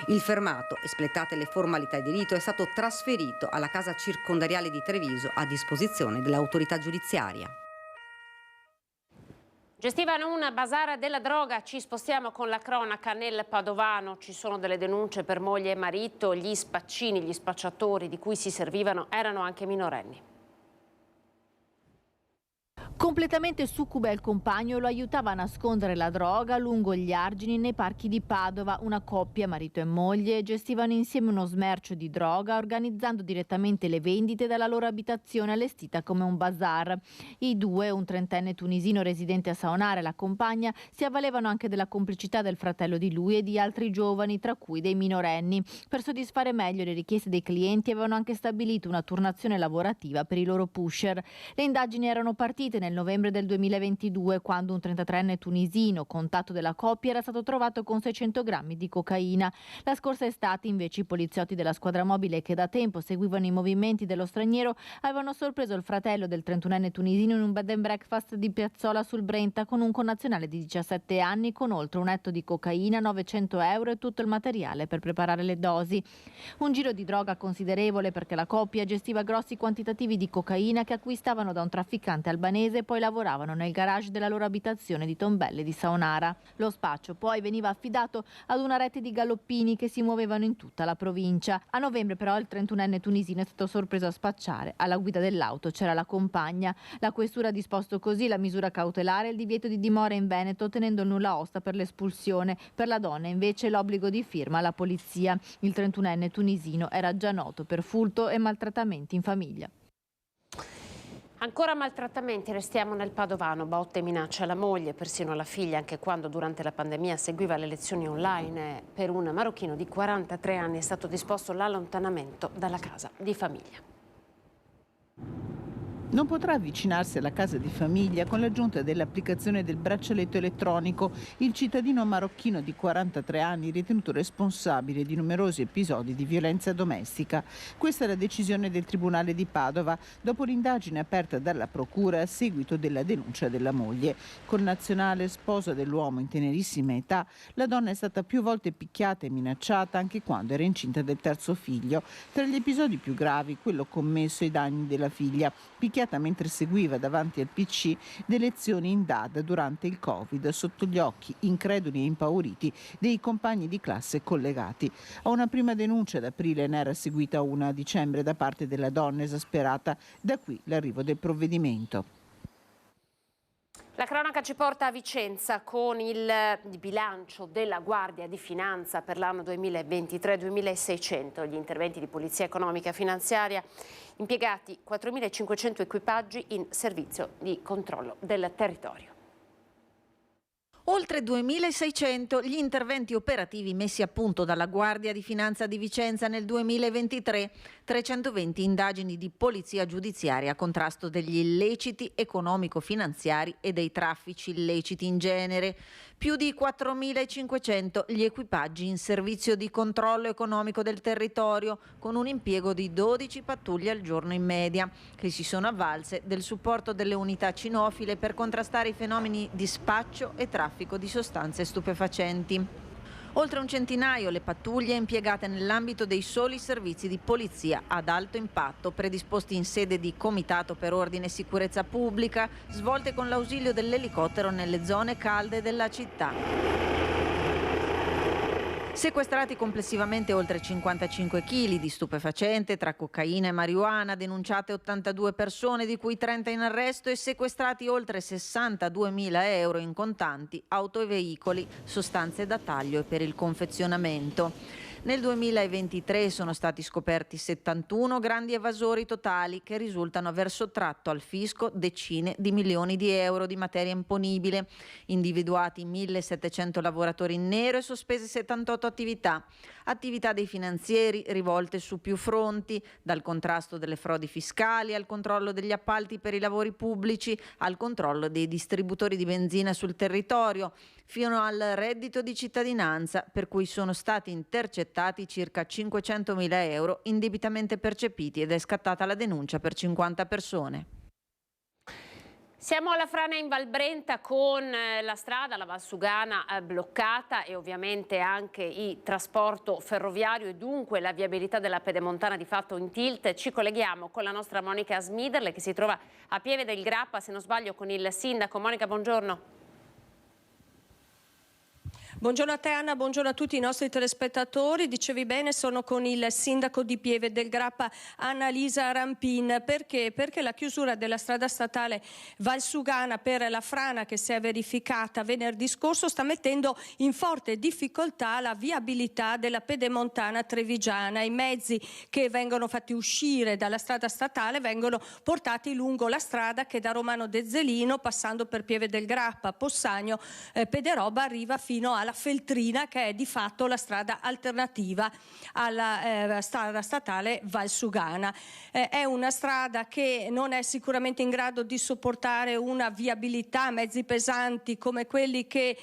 Speaker 1: Il fermato, espletate le formalità di rito, è stato trasferito alla casa circondariale di Treviso a disposizione dell'autorità giudiziaria.
Speaker 2: Gestivano un bazar della droga, ci spostiamo con la cronaca nel Padovano, ci sono delle denunce per moglie e marito, gli spaccini, gli spacciatori di cui si servivano erano anche minorenni.
Speaker 10: Completamente succube al compagno, lo aiutava a nascondere la droga lungo gli argini nei parchi di Padova. Una coppia, marito e moglie, gestivano insieme uno smercio di droga, organizzando direttamente le vendite dalla loro abitazione allestita come un bazar. I due, un trentenne tunisino residente a Saonara e la compagna, si avvalevano anche della complicità del fratello di lui e di altri giovani, tra cui dei minorenni. Per soddisfare meglio le richieste dei clienti avevano anche stabilito una turnazione lavorativa per i loro pusher. Le indagini erano partite nel novembre del 2022, quando un 33enne tunisino, contatto della coppia, era stato trovato con 600 grammi di cocaina. La scorsa estate, invece, i poliziotti della squadra mobile, che da tempo seguivano i movimenti dello straniero, avevano sorpreso il fratello del 31enne tunisino in un bed and breakfast di Piazzola sul Brenta con un connazionale di 17 anni con oltre un etto di cocaina, 900 euro e tutto il materiale per preparare le dosi. Un giro di droga considerevole, perché la coppia gestiva grossi quantitativi di cocaina che acquistavano da un trafficante albanese e poi lavoravano nel garage della loro abitazione di Tombelle di Saonara. Lo spaccio poi veniva affidato ad una rete di galoppini che si muovevano in tutta la provincia. A novembre però il 31enne tunisino è stato sorpreso a spacciare. Alla guida dell'auto c'era la compagna. La questura ha disposto così la misura cautelare e il divieto di dimora in Veneto, tenendo il nulla osta per l'espulsione. Per la donna invece l'obbligo di firma alla polizia. Il 31enne tunisino era già noto per furto e maltrattamenti in famiglia.
Speaker 2: Ancora maltrattamenti, restiamo nel padovano. Botte e minaccia alla moglie, persino alla figlia, anche quando durante la pandemia seguiva le lezioni online. Per un marocchino di 43 anni è stato disposto l'allontanamento dalla casa di famiglia.
Speaker 7: Non potrà avvicinarsi alla casa di famiglia con l'aggiunta dell'applicazione del braccialetto elettronico il cittadino marocchino di 43 anni ritenuto responsabile di numerosi episodi di violenza domestica. Questa è la decisione del Tribunale di Padova dopo l'indagine aperta dalla Procura a seguito della denuncia della moglie. Connazionale, sposa dell'uomo in tenerissima età, la donna è stata più volte picchiata e minacciata anche quando era incinta del terzo figlio. Tra gli episodi più gravi, quello commesso ai danni della figlia, picchiata mentre seguiva davanti al PC le lezioni in DAD durante il Covid, sotto gli occhi increduli e impauriti dei compagni di classe collegati. A una prima denuncia ad aprile ne era seguita una a dicembre da parte della donna esasperata, da qui l'arrivo del provvedimento.
Speaker 2: La cronaca ci porta a Vicenza con il bilancio della Guardia di Finanza per l'anno 2023, 2.600 gli interventi di polizia economica e finanziaria, impiegati 4.500 equipaggi in servizio di controllo del territorio.
Speaker 3: Oltre 2.600 gli interventi operativi messi a punto dalla Guardia di Finanza di Vicenza nel 2023, 320 indagini di polizia giudiziaria a contrasto degli illeciti economico-finanziari e dei traffici illeciti in genere, più di 4.500 gli equipaggi in servizio di controllo economico del territorio, con un impiego di 12 pattuglie al giorno in media, che si sono avvalse del supporto delle unità cinofile per contrastare i fenomeni di spaccio e traffico di sostanze stupefacenti. Oltre un centinaio le pattuglie impiegate nell'ambito dei soli servizi di polizia ad alto impatto, predisposti in sede di Comitato per Ordine e Sicurezza Pubblica, svolte con l'ausilio dell'elicottero nelle zone calde della città. Sequestrati complessivamente oltre 55 kg di stupefacente tra cocaina e marijuana, denunciate 82 persone, di cui 30 in arresto, e sequestrati oltre 62.000 euro in contanti, auto e veicoli, sostanze da taglio e per il confezionamento. Nel 2023 sono stati scoperti 71 grandi evasori totali che risultano aver sottratto al fisco decine di milioni di euro di materia imponibile, individuati 1.700 lavoratori in nero e sospese 78 attività dei finanzieri rivolte su più fronti, dal contrasto delle frodi fiscali al controllo degli appalti per i lavori pubblici, al controllo dei distributori di benzina sul territorio, fino al reddito di cittadinanza, per cui sono stati intercettati circa 500.000 euro indebitamente percepiti ed è scattata la denuncia per 50 persone.
Speaker 2: Siamo alla frana in Val Brenta con la strada, la Valsugana bloccata e ovviamente anche il trasporto ferroviario e dunque la viabilità della Pedemontana di fatto in tilt. Ci colleghiamo con la nostra Monica Smiderle che si trova a Pieve del Grappa, se non sbaglio, con il sindaco. Monica, buongiorno.
Speaker 4: Buongiorno a te Anna, buongiorno a tutti i nostri telespettatori. Dicevi bene, sono con il sindaco di Pieve del Grappa, Annalisa Rampin. Perché? Perché la chiusura della strada statale Valsugana per la frana che si è verificata venerdì scorso sta mettendo in forte difficoltà la viabilità della pedemontana trevigiana. I mezzi che vengono fatti uscire dalla strada statale vengono portati lungo la strada che da Romano Dezzelino, passando per Pieve del Grappa, Possagno, Pederoba, arriva fino alla Feltrina, che è di fatto la strada alternativa alla strada statale Valsugana. È una strada che non è sicuramente in grado di sopportare una viabilità, mezzi pesanti come quelli che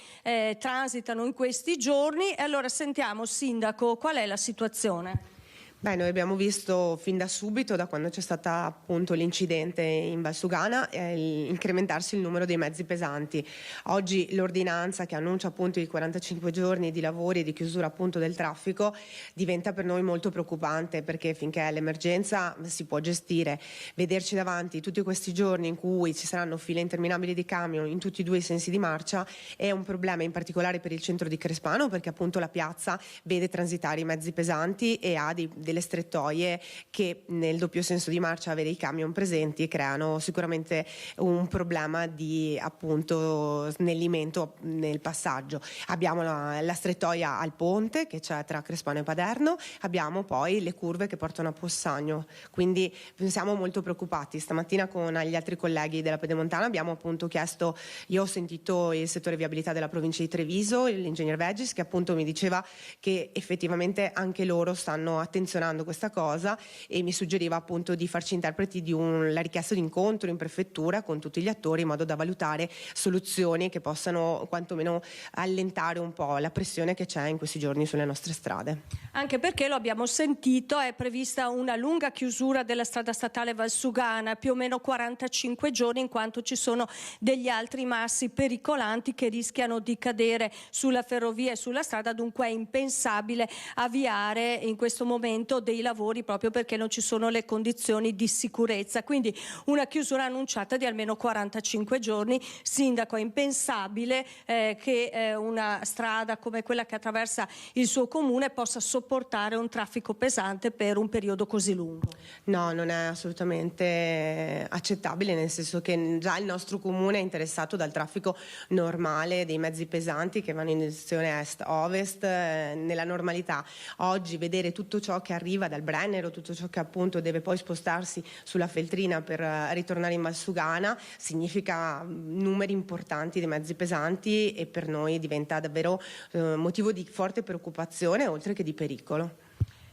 Speaker 4: transitano in questi giorni. E allora sentiamo, sindaco, qual è la situazione?
Speaker 5: Beh, noi abbiamo visto fin da subito, da quando c'è stato appunto l'incidente in Valsugana, incrementarsi il numero dei mezzi pesanti. Oggi l'ordinanza che annuncia appunto i 45 giorni di lavori e di chiusura appunto del traffico diventa per noi molto preoccupante, perché finché l'emergenza si può gestire, vederci davanti tutti questi giorni in cui ci saranno file interminabili di camion in tutti e due i sensi di marcia è un problema, in particolare per il centro di Crespano, perché appunto la piazza vede transitare i mezzi pesanti e ha delle strettoie che nel doppio senso di marcia, avere i camion presenti, creano sicuramente un problema di appunto snellimento nel passaggio. Abbiamo la strettoia al ponte che c'è tra Crespano e Paderno, abbiamo poi le curve che portano a Possagno, quindi siamo molto preoccupati. Stamattina con gli altri colleghi della Pedemontana abbiamo appunto chiesto, io ho sentito il settore viabilità della provincia di Treviso, l'ingegner Veggis, che appunto mi diceva che effettivamente anche loro stanno attenzionando questa cosa e mi suggeriva appunto di farci interpreti di la richiesta di incontro in prefettura con tutti gli attori, in modo da valutare soluzioni che possano quantomeno allentare un po' la pressione che c'è in questi giorni sulle nostre strade.
Speaker 4: Anche perché, lo abbiamo sentito, è prevista una lunga chiusura della strada statale Valsugana, più o meno 45 giorni, in quanto ci sono degli altri massi pericolanti che rischiano di cadere sulla ferrovia e sulla strada. Dunque è impensabile avviare in questo momento dei lavori, proprio perché non ci sono le condizioni di sicurezza. Quindi una chiusura annunciata di almeno 45 giorni. Sindaco, è impensabile che una strada come quella che attraversa il suo comune possa sopportare un traffico pesante per un periodo così lungo.
Speaker 5: No, non è assolutamente accettabile, nel senso che già il nostro comune è interessato dal traffico normale dei mezzi pesanti che vanno in direzione est-ovest nella normalità. Oggi vedere tutto ciò che arriva dal Brennero, tutto ciò che appunto deve poi spostarsi sulla Feltrina per ritornare in Valsugana, significa numeri importanti di mezzi pesanti e per noi diventa davvero motivo di forte preoccupazione, oltre che di pericolo.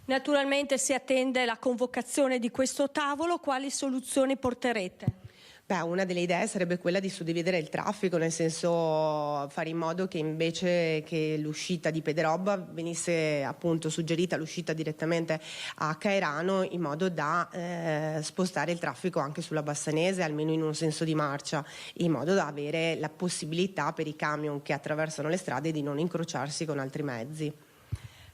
Speaker 4: Naturalmente si attende la convocazione di questo tavolo. Quali soluzioni porterete?
Speaker 5: Beh, una delle idee sarebbe quella di suddividere il traffico, nel senso fare in modo che invece che l'uscita di Pederoba venisse appunto suggerita l'uscita direttamente a Caerano, in modo da spostare il traffico anche sulla Bassanese, almeno in un senso di marcia, in modo da avere la possibilità per i camion che attraversano le strade di non incrociarsi con altri mezzi.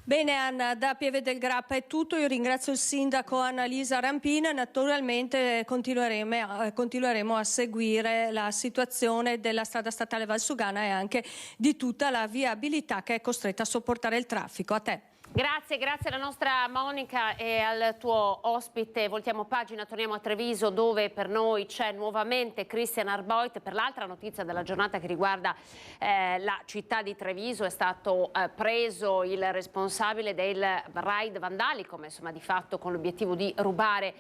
Speaker 4: Bene Anna, da Pieve del Grappa è tutto. Io ringrazio il sindaco Annalisa Rampin. Naturalmente continueremo a seguire la situazione della strada statale Valsugana e anche di tutta la viabilità che è costretta a sopportare il traffico. A te.
Speaker 2: Grazie alla nostra Monica e al tuo ospite. Voltiamo pagina, torniamo a Treviso, dove per noi c'è nuovamente Christian Arboit per l'altra notizia della giornata che riguarda la città di Treviso. È stato preso il responsabile del raid vandalico, ma insomma di fatto con l'obiettivo di rubare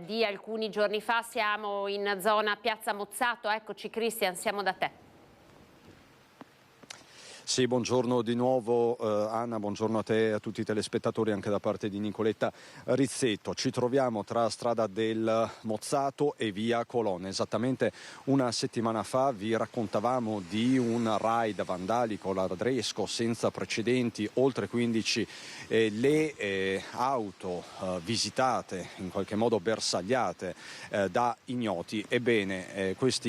Speaker 2: di alcuni giorni fa. Siamo in zona Piazza Mozzato. Eccoci Christian, siamo da te.
Speaker 6: Sì, buongiorno di nuovo Anna, buongiorno a te e a tutti i telespettatori anche da parte di Nicoletta Rizzetto. Ci troviamo tra strada del Mozzato e via Colonna. Esattamente una settimana fa vi raccontavamo di un raid vandalico ladresco senza precedenti, oltre 15 le auto visitate, in qualche modo bersagliate da ignoti. Ebbene, questo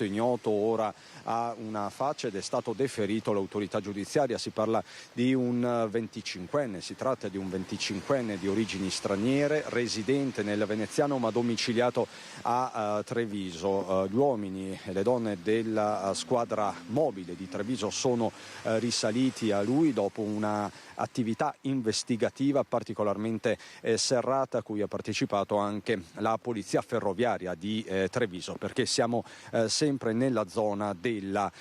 Speaker 6: ignoto ora ha una faccia ed è stato deferito stabilito l'autorità giudiziaria. Si parla di un 25enne, si tratta di un 25enne di origini straniere, residente nel veneziano ma domiciliato a Treviso. Gli uomini e le donne della squadra mobile di Treviso sono risaliti a lui dopo una attività investigativa particolarmente serrata a cui ha partecipato anche la polizia ferroviaria di Treviso, perché siamo sempre nella zona della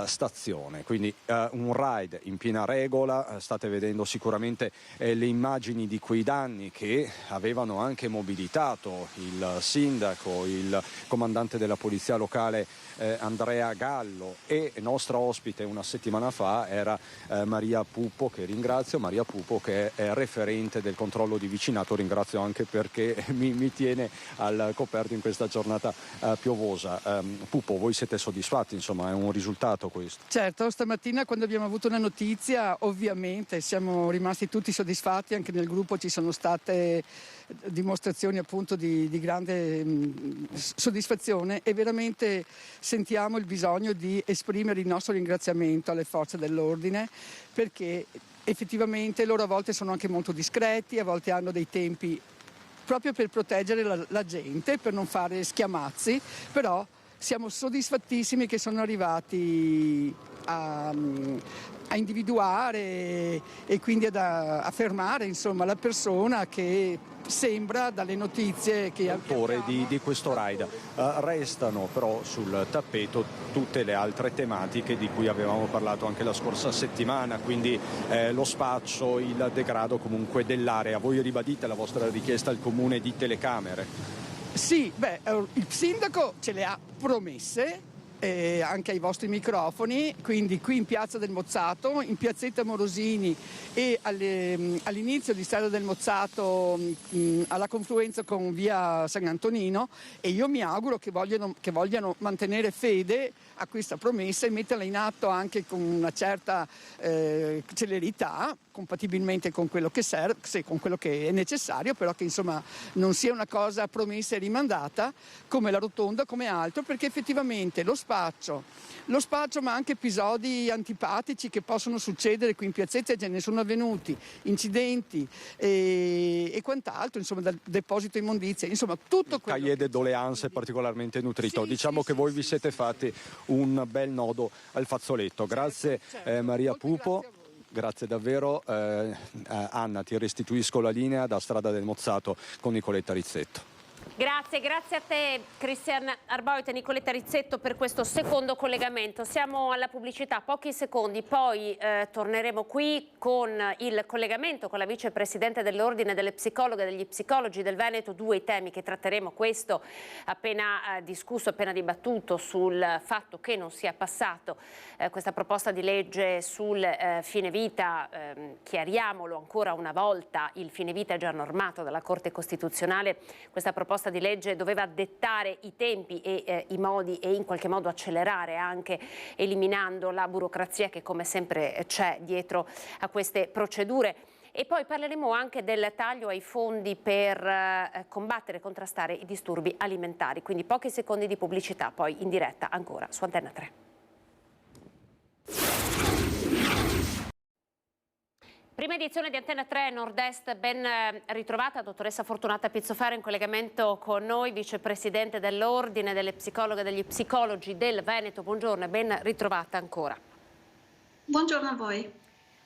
Speaker 6: stazione, quindi un raid in piena regola. State vedendo sicuramente le immagini di quei danni che avevano anche mobilitato il sindaco, il comandante della polizia locale Andrea Gallo, e nostra ospite una settimana fa era Maria Pupo, che ringrazio, Maria Pupo, che è referente del controllo di vicinato. Ringrazio anche perché mi tiene al coperto in questa giornata piovosa. Pupo, voi siete soddisfatti? Insomma, è un risultato questo?
Speaker 8: Certo, stamattina quando abbiamo avuto una notizia ovviamente siamo rimasti tutti soddisfatti, anche nel gruppo ci sono state dimostrazioni appunto di grande soddisfazione, e veramente sentiamo il bisogno di esprimere il nostro ringraziamento alle forze dell'ordine, perché effettivamente loro a volte sono anche molto discreti, a volte hanno dei tempi proprio per proteggere la gente, per non fare schiamazzi, però siamo soddisfattissimi che sono arrivati a individuare e quindi a fermare, insomma, la persona che sembra, dalle notizie che
Speaker 6: autore di questo raid. Restano però sul tappeto tutte le altre tematiche di cui avevamo parlato anche la scorsa settimana, quindi lo spaccio, il degrado comunque dell'area. Voi ribadite la vostra richiesta al comune di telecamere?
Speaker 8: Sì, il sindaco ce le ha promesse, anche ai vostri microfoni, quindi qui in Piazza del Mozzato, in Piazzetta Morosini e all'inizio di Strada del Mozzato alla confluenza con via San Antonino, e io mi auguro che vogliano mantenere fede a questa promessa e metterla in atto anche con una certa celerità, compatibilmente con quello che serve, con quello che è necessario, però che insomma non sia una cosa promessa e rimandata come la rotonda, come altro, perché effettivamente lo spaccio, ma anche episodi antipatici che possono succedere qui in piazzetta, ce ne sono avvenuti, incidenti e quant'altro, insomma, dal deposito immondizia, insomma tutto quello.
Speaker 6: Cahier de doléances particolarmente nutrito. Diciamo che voi vi siete fatti un bel nodo al fazzoletto. Grazie Maria Pupo. Grazie davvero. Anna, ti restituisco la linea da Strada del Mozzato con Nicoletta Rizzetto.
Speaker 2: Grazie a te Cristian Arboit e Nicoletta Rizzetto per questo secondo collegamento. Siamo alla pubblicità, pochi secondi, poi torneremo qui con il collegamento con la vicepresidente dell'Ordine delle Psicologhe e degli Psicologi del Veneto. Due temi che tratteremo, questo appena discusso, appena dibattuto, sul fatto che non sia passato questa proposta di legge sul fine vita. Chiariamolo ancora una volta, il fine vita è già normato dalla Corte Costituzionale. Questa proposta di legge doveva dettare i tempi e i modi e in qualche modo accelerare, anche eliminando la burocrazia che come sempre c'è dietro a queste procedure. E poi parleremo anche del taglio ai fondi per combattere e contrastare i disturbi alimentari. Quindi pochi secondi di pubblicità, poi in diretta ancora su Antenna 3. Prima edizione di Antenna 3 Nord-Est, ben ritrovata dottoressa Fortunata Pizzofaro in collegamento con noi, vicepresidente dell'Ordine delle Psicologhe e degli Psicologi del Veneto. Buongiorno e ben ritrovata ancora.
Speaker 9: Buongiorno a voi.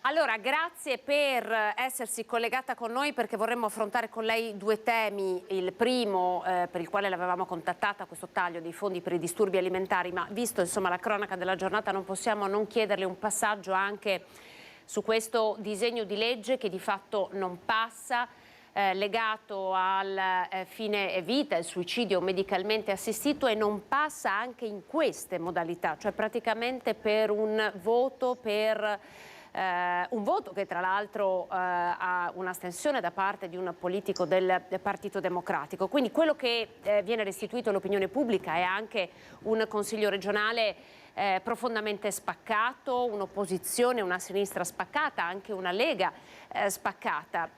Speaker 2: Allora, grazie per essersi collegata con noi, perché vorremmo affrontare con lei due temi. Il primo, per il quale l'avevamo contattata, questo taglio dei fondi per i disturbi alimentari, ma visto insomma la cronaca della giornata non possiamo non chiederle un passaggio anche su questo disegno di legge che di fatto non passa, legato al fine vita, il suicidio medicalmente assistito, e non passa anche in queste modalità, cioè praticamente per un voto per un voto che tra l'altro ha un'astensione da parte di un politico del Partito Democratico. Quindi quello che viene restituito all'opinione pubblica è anche un Consiglio regionale profondamente spaccato, un'opposizione, una sinistra spaccata, anche una Lega spaccata.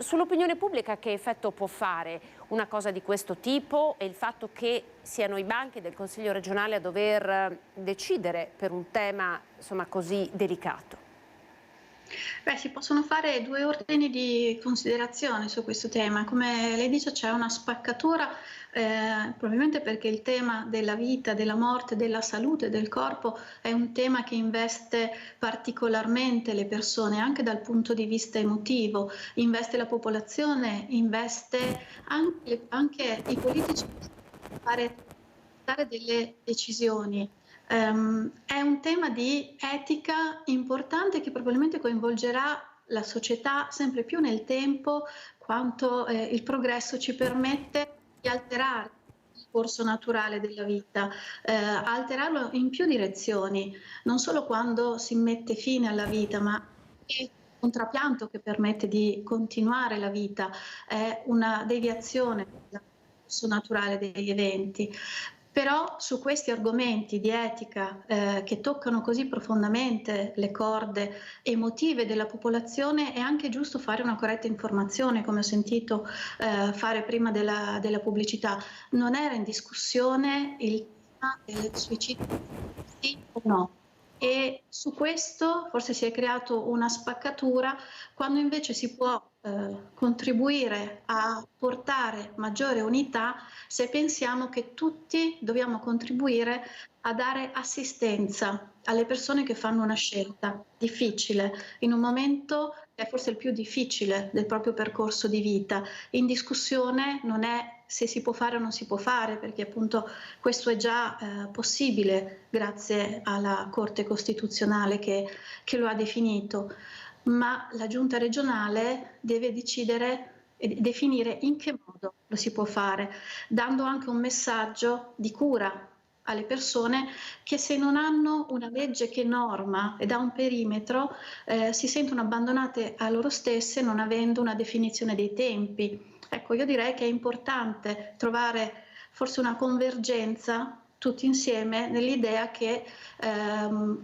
Speaker 2: Sull'opinione pubblica che effetto può fare una cosa di questo tipo e il fatto che siano i banchi del Consiglio regionale a dover decidere per un tema insomma così delicato?
Speaker 9: Beh, si possono fare due ordini di considerazione su questo tema. Come lei dice, c'è una spaccatura, probabilmente perché il tema della vita, della morte, della salute del corpo è un tema che investe particolarmente le persone, anche dal punto di vista emotivo, investe la popolazione, investe anche i politici a fare delle decisioni. È un tema di etica importante che probabilmente coinvolgerà la società sempre più nel tempo, quanto il progresso ci permette di alterare il corso naturale della vita, alterarlo in più direzioni, non solo quando si mette fine alla vita, ma è un trapianto che permette di continuare la vita, è una deviazione del corso naturale degli eventi. Però su questi argomenti di etica che toccano così profondamente le corde emotive della popolazione è anche giusto fare una corretta informazione, come ho sentito fare prima della pubblicità. Non era in discussione il tema del suicidio, sì o no. E su questo forse si è creato una spaccatura, quando invece si può contribuire a portare maggiore unità se pensiamo che tutti dobbiamo contribuire a dare assistenza alle persone che fanno una scelta difficile, in un momento che è forse il più difficile del proprio percorso di vita. In discussione non è se si può fare o non si può fare, perché appunto questo è già possibile grazie alla Corte Costituzionale che lo ha definito, ma la Giunta regionale deve decidere e definire in che modo lo si può fare, dando anche un messaggio di cura alle persone che, se non hanno una legge che norma e dà un perimetro, si sentono abbandonate a loro stesse, non avendo una definizione dei tempi. Ecco, io direi che è importante trovare forse una convergenza tutti insieme nell'idea che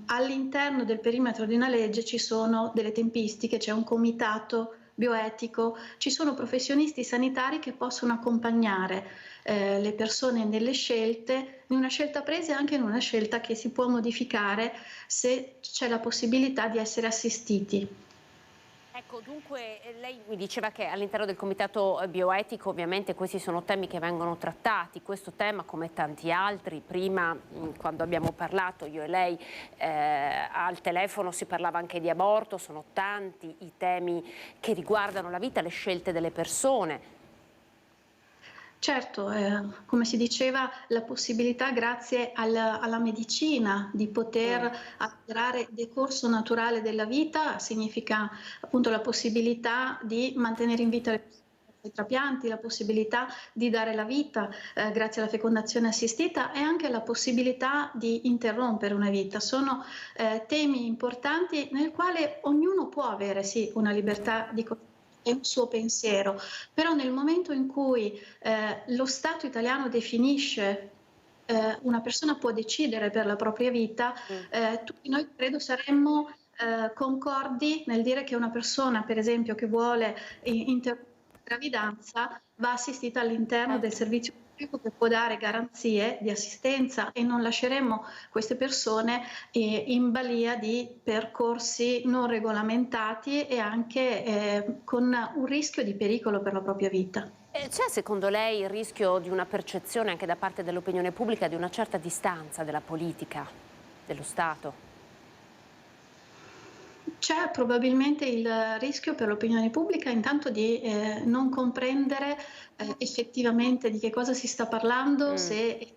Speaker 9: all'interno del perimetro di una legge ci sono delle tempistiche, c'è un comitato bioetico, ci sono professionisti sanitari che possono accompagnare le persone nelle scelte, in una scelta presa e anche in una scelta che si può modificare se c'è la possibilità di essere assistiti.
Speaker 2: Ecco, dunque lei mi diceva che all'interno del comitato bioetico ovviamente questi sono temi che vengono trattati, questo tema come tanti altri. Prima quando abbiamo parlato io e lei al telefono si parlava anche di aborto, sono tanti i temi che riguardano la vita, le scelte delle persone.
Speaker 9: Certo, come si diceva, la possibilità grazie alla medicina di poter alterare il decorso naturale della vita significa appunto la possibilità di mantenere in vita le persone i trapianti, la possibilità di dare la vita grazie alla fecondazione assistita e anche la possibilità di interrompere una vita. Sono temi importanti nel quale ognuno può avere sì una libertà di è un suo pensiero, però nel momento in cui lo Stato italiano definisce una persona può decidere per la propria vita, tutti noi credo saremmo concordi nel dire che una persona, per esempio, che vuole interrompere la gravidanza va assistita all'interno del servizio pubblico che può dare garanzie di assistenza e non lasceremo queste persone in balia di percorsi non regolamentati e anche con un rischio di pericolo per la propria vita.
Speaker 2: C'è secondo lei il rischio di una percezione anche da parte dell'opinione pubblica di una certa distanza della politica, dello Stato?
Speaker 9: C'è probabilmente il rischio per l'opinione pubblica intanto di non comprendere effettivamente di che cosa si sta parlando, se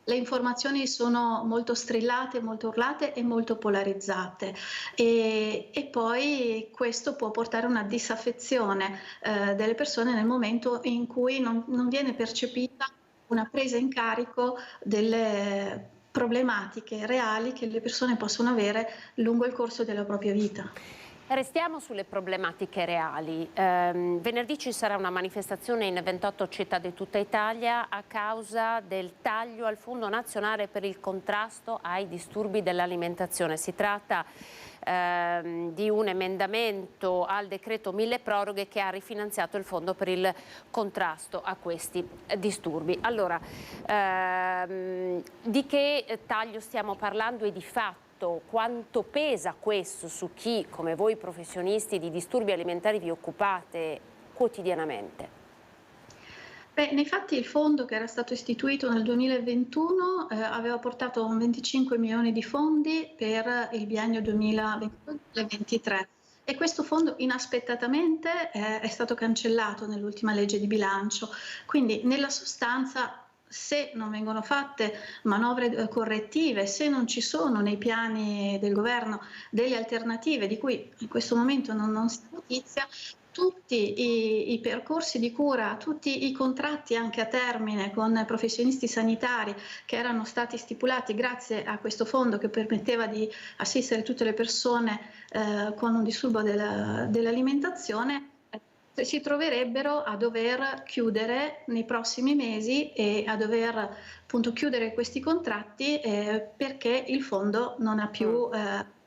Speaker 9: le informazioni sono molto strillate, molto urlate e molto polarizzate e poi questo può portare a una disaffezione delle persone nel momento in cui non viene percepita una presa in carico problematiche reali che le persone possono avere lungo il corso della propria vita.
Speaker 2: Restiamo sulle problematiche reali. Venerdì ci sarà una manifestazione in 28 città di tutta Italia a causa del taglio al Fondo Nazionale per il contrasto ai disturbi dell'alimentazione. Si tratta di un emendamento al decreto milleproroghe che ha rifinanziato il fondo per il contrasto a questi disturbi. Allora, di che taglio stiamo parlando e di fatto quanto pesa questo su chi, come voi professionisti di disturbi alimentari, vi occupate quotidianamente?
Speaker 9: Beh, nei fatti il fondo che era stato istituito nel 2021 aveva portato 25 milioni di fondi per il biennio 2022-2023 e questo fondo inaspettatamente è stato cancellato nell'ultima legge di bilancio. Quindi nella sostanza, se non vengono fatte manovre correttive, se non ci sono nei piani del governo delle alternative di cui in questo momento non si ha notizia, tutti i percorsi di cura, tutti i contratti anche a termine con professionisti sanitari che erano stati stipulati grazie a questo fondo che permetteva di assistere tutte le persone con un disturbo dell'alimentazione, si troverebbero a dover chiudere nei prossimi mesi e a dover appunto chiudere questi contratti perché il fondo non ha più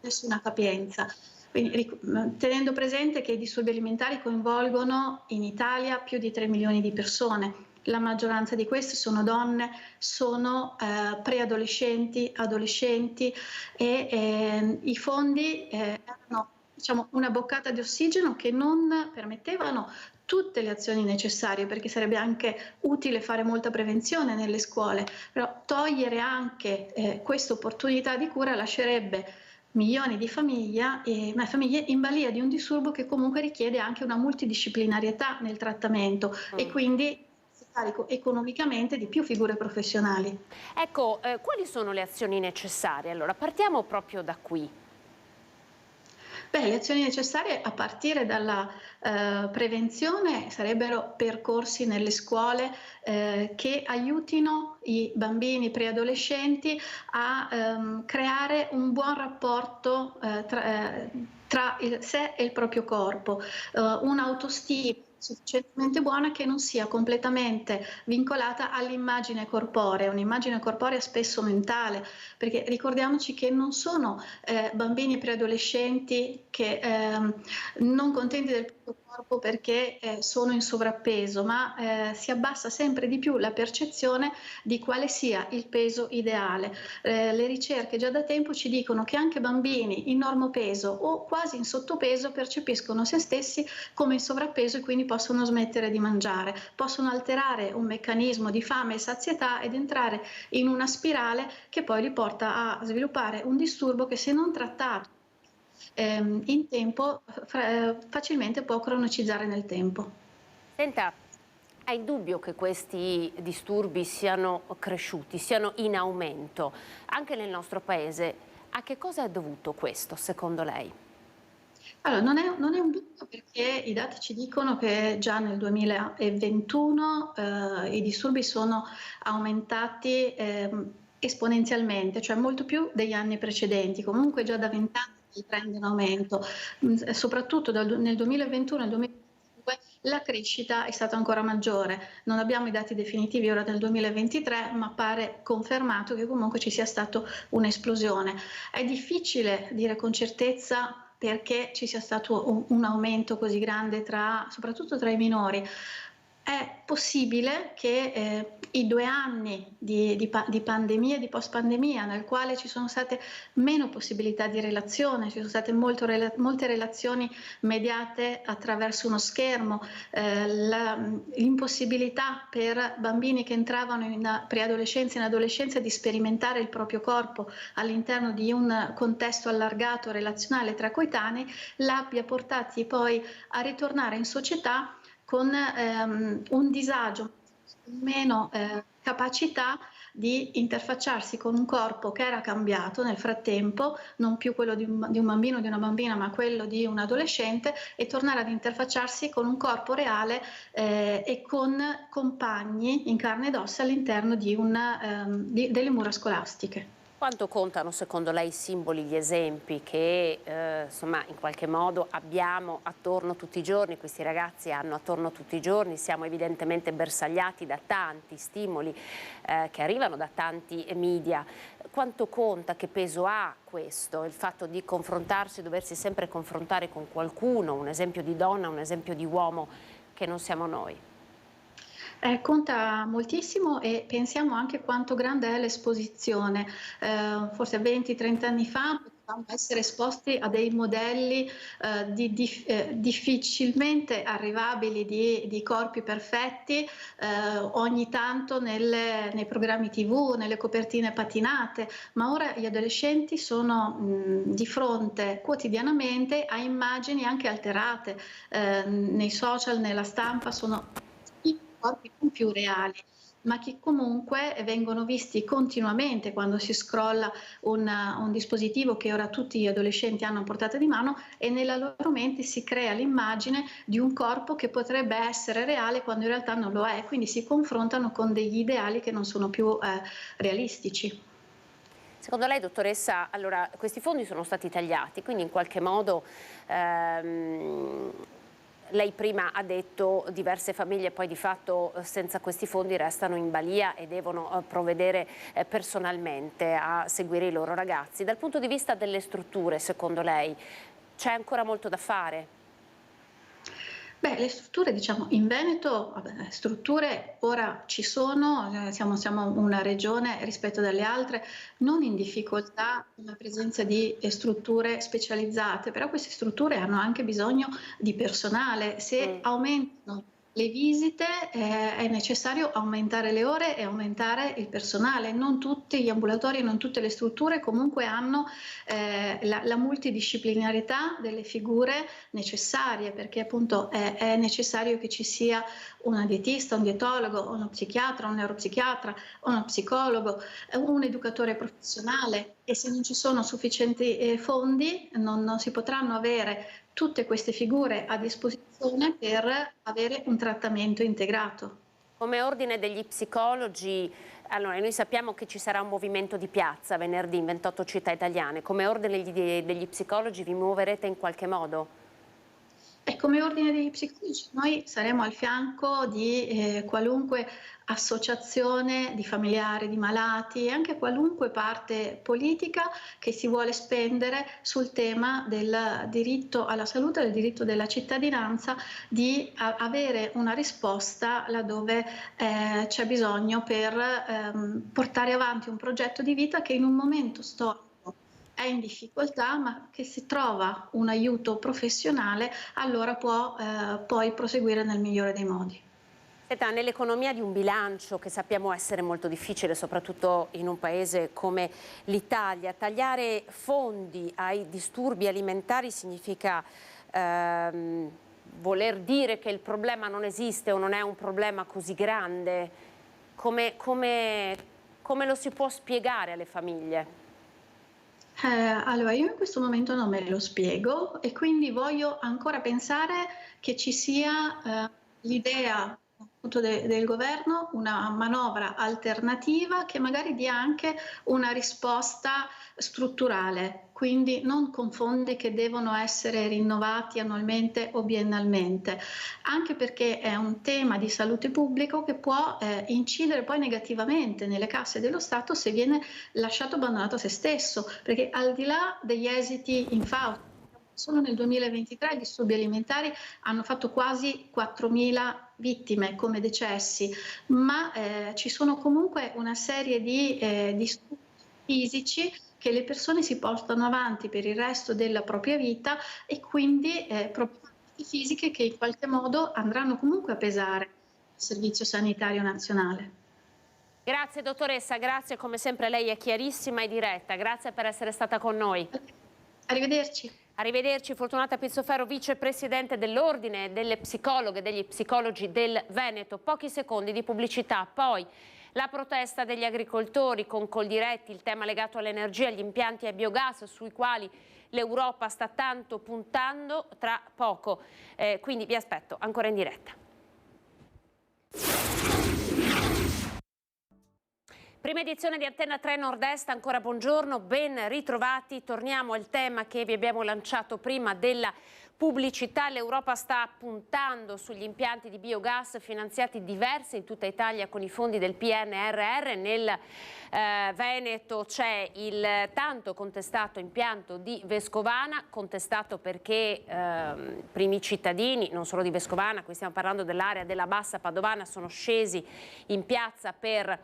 Speaker 9: nessuna capienza. Quindi, tenendo presente che i disturbi alimentari coinvolgono in Italia più di 3 milioni di persone, la maggioranza di queste sono donne, sono preadolescenti, adolescenti e i fondi erano una boccata di ossigeno che non permettevano tutte le azioni necessarie, perché sarebbe anche utile fare molta prevenzione nelle scuole, però togliere anche questa opportunità di cura lascerebbe milioni di famiglie in balia di un disturbo che comunque richiede anche una multidisciplinarietà nel trattamento e quindi si carico economicamente di più figure professionali.
Speaker 2: Ecco, quali sono le azioni necessarie? Allora, partiamo proprio da qui.
Speaker 9: Beh, le azioni necessarie a partire dalla prevenzione sarebbero percorsi nelle scuole che aiutino i bambini preadolescenti a creare un buon rapporto tra sé e il proprio corpo, un'autostima sufficientemente buona che non sia completamente vincolata all'immagine corporea, un'immagine corporea spesso mentale, perché ricordiamoci che non sono bambini preadolescenti che non contenti del proprio corpo perché sono in sovrappeso, ma si abbassa sempre di più la percezione di quale sia il peso ideale. Le ricerche già da tempo ci dicono che anche bambini in normopeso o quasi in sottopeso percepiscono se stessi come in sovrappeso e quindi possono smettere di mangiare, possono alterare un meccanismo di fame e sazietà ed entrare in una spirale che poi li porta a sviluppare un disturbo che, se non trattato in tempo, facilmente può cronicizzare nel tempo.
Speaker 2: Senta, hai dubbio che questi disturbi siano cresciuti, siano in aumento anche nel nostro paese? A che cosa è dovuto questo, secondo lei?
Speaker 9: Allora, non è un dubbio, perché i dati ci dicono che già nel 2021 i disturbi sono aumentati esponenzialmente, cioè molto più degli anni precedenti. Comunque già da 20 anni il trend in aumento, soprattutto nel 2021 e nel 2022 la crescita è stata ancora maggiore. Non abbiamo i dati definitivi ora del 2023, ma pare confermato che comunque ci sia stata un'esplosione. È difficile dire con certezza perché ci sia stato un aumento così grande soprattutto tra i minori. È possibile che i 2 anni di pandemia, di post-pandemia, nel quale ci sono state meno possibilità di relazione, ci sono state molte relazioni mediate attraverso uno schermo, l'impossibilità per bambini che entravano in preadolescenza e in adolescenza di sperimentare il proprio corpo all'interno di un contesto allargato relazionale tra coetanei, l'abbia portati poi a ritornare in società con un disagio, meno capacità di interfacciarsi con un corpo che era cambiato nel frattempo, non più quello di un bambino o di una bambina, ma quello di un adolescente, e tornare ad interfacciarsi con un corpo reale e con compagni in carne ed ossa all'interno delle mura scolastiche.
Speaker 2: Quanto contano secondo lei i simboli, gli esempi che insomma in qualche modo abbiamo attorno tutti i giorni, questi ragazzi hanno attorno tutti i giorni, siamo evidentemente bersagliati da tanti stimoli che arrivano da tanti media. Quanto conta, che peso ha questo, il fatto di confrontarsi, doversi sempre confrontare con qualcuno, un esempio di donna, un esempio di uomo che non siamo noi?
Speaker 9: Conta moltissimo, e pensiamo anche quanto grande è l'esposizione. Forse 20-30 anni fa potevamo essere esposti a dei modelli difficilmente arrivabili di corpi perfetti, ogni tanto nei programmi TV, nelle copertine patinate, ma ora gli adolescenti sono di fronte quotidianamente a immagini anche alterate, nei social, nella stampa, sono corpi non più reali, ma che comunque vengono visti continuamente quando si scrolla un dispositivo che ora tutti gli adolescenti hanno a portata di mano, e nella loro mente si crea l'immagine di un corpo che potrebbe essere reale quando in realtà non lo è, quindi si confrontano con degli ideali che non sono più realistici.
Speaker 2: Secondo lei, dottoressa, allora questi fondi sono stati tagliati, quindi in qualche modo lei prima ha detto diverse famiglie poi di fatto senza questi fondi restano in balia e devono provvedere personalmente a seguire i loro ragazzi. Dal punto di vista delle strutture, secondo lei, c'è ancora molto da fare?
Speaker 9: Beh, le strutture, diciamo, in Veneto, strutture ora ci sono, siamo una regione rispetto alle altre non in difficoltà con la presenza di strutture specializzate, però queste strutture hanno anche bisogno di personale. Se aumentano le visite è necessario aumentare le ore e aumentare il personale. Non tutti gli ambulatori, non tutte le strutture comunque hanno la multidisciplinarità delle figure necessarie, perché appunto è necessario che ci sia una dietista, un dietologo, uno psichiatra, un neuropsichiatra, uno psicologo, un educatore professionale, e se non ci sono sufficienti fondi non si potranno avere tutte queste figure a disposizione per avere un trattamento integrato.
Speaker 2: Come ordine degli psicologi, allora noi sappiamo che ci sarà un movimento di piazza venerdì in 28 città italiane, come ordine degli psicologi vi muoverete in qualche modo?
Speaker 9: E come ordine degli psicologi noi saremo al fianco di qualunque associazione di familiari di malati e anche qualunque parte politica che si vuole spendere sul tema del diritto alla salute, del diritto della cittadinanza, di avere una risposta laddove c'è bisogno per portare avanti un progetto di vita che in un momento storico è in difficoltà, ma che se trova un aiuto professionale allora può poi proseguire nel migliore dei modi.
Speaker 2: Senta, nell'economia di un bilancio che sappiamo essere molto difficile, soprattutto in un paese come l'Italia, tagliare fondi ai disturbi alimentari significa voler dire che il problema non esiste o non è un problema così grande? Come lo si può spiegare alle famiglie?
Speaker 9: Allora, io in questo momento non me lo spiego e quindi voglio ancora pensare che ci sia l'idea del governo, una manovra alternativa che magari dia anche una risposta strutturale, quindi non con fondi che devono essere rinnovati annualmente o biennalmente, anche perché è un tema di salute pubblica che può incidere poi negativamente nelle casse dello Stato se viene lasciato abbandonato a se stesso, perché al di là degli esiti infausti, solo nel 2023 i disturbi alimentari hanno fatto quasi 4.000 vittime come decessi, ma ci sono comunque una serie di disturbi fisici che le persone si portano avanti per il resto della propria vita e quindi problematiche fisiche che in qualche modo andranno comunque a pesare il Servizio Sanitario Nazionale.
Speaker 2: Grazie dottoressa, grazie, come sempre lei è chiarissima e diretta, grazie per essere stata con noi.
Speaker 9: Arrivederci.
Speaker 2: Arrivederci, Fortunata Pizzoferro, vicepresidente dell'Ordine delle psicologhe e degli psicologi del Veneto. Pochi secondi di pubblicità, poi la protesta degli agricoltori con Coldiretti, il tema legato all'energia, agli impianti a biogas sui quali l'Europa sta tanto puntando, tra poco. Quindi vi aspetto ancora in diretta. Prima edizione di Antenna 3 Nord-Est, ancora buongiorno, ben ritrovati. Torniamo al tema che vi abbiamo lanciato prima della pubblicità. L'Europa sta puntando sugli impianti di biogas finanziati diversi in tutta Italia con i fondi del PNRR. Nel Veneto c'è il tanto contestato impianto di Vescovana, contestato perché primi cittadini, non solo di Vescovana, qui stiamo parlando dell'area della Bassa Padovana, sono scesi in piazza per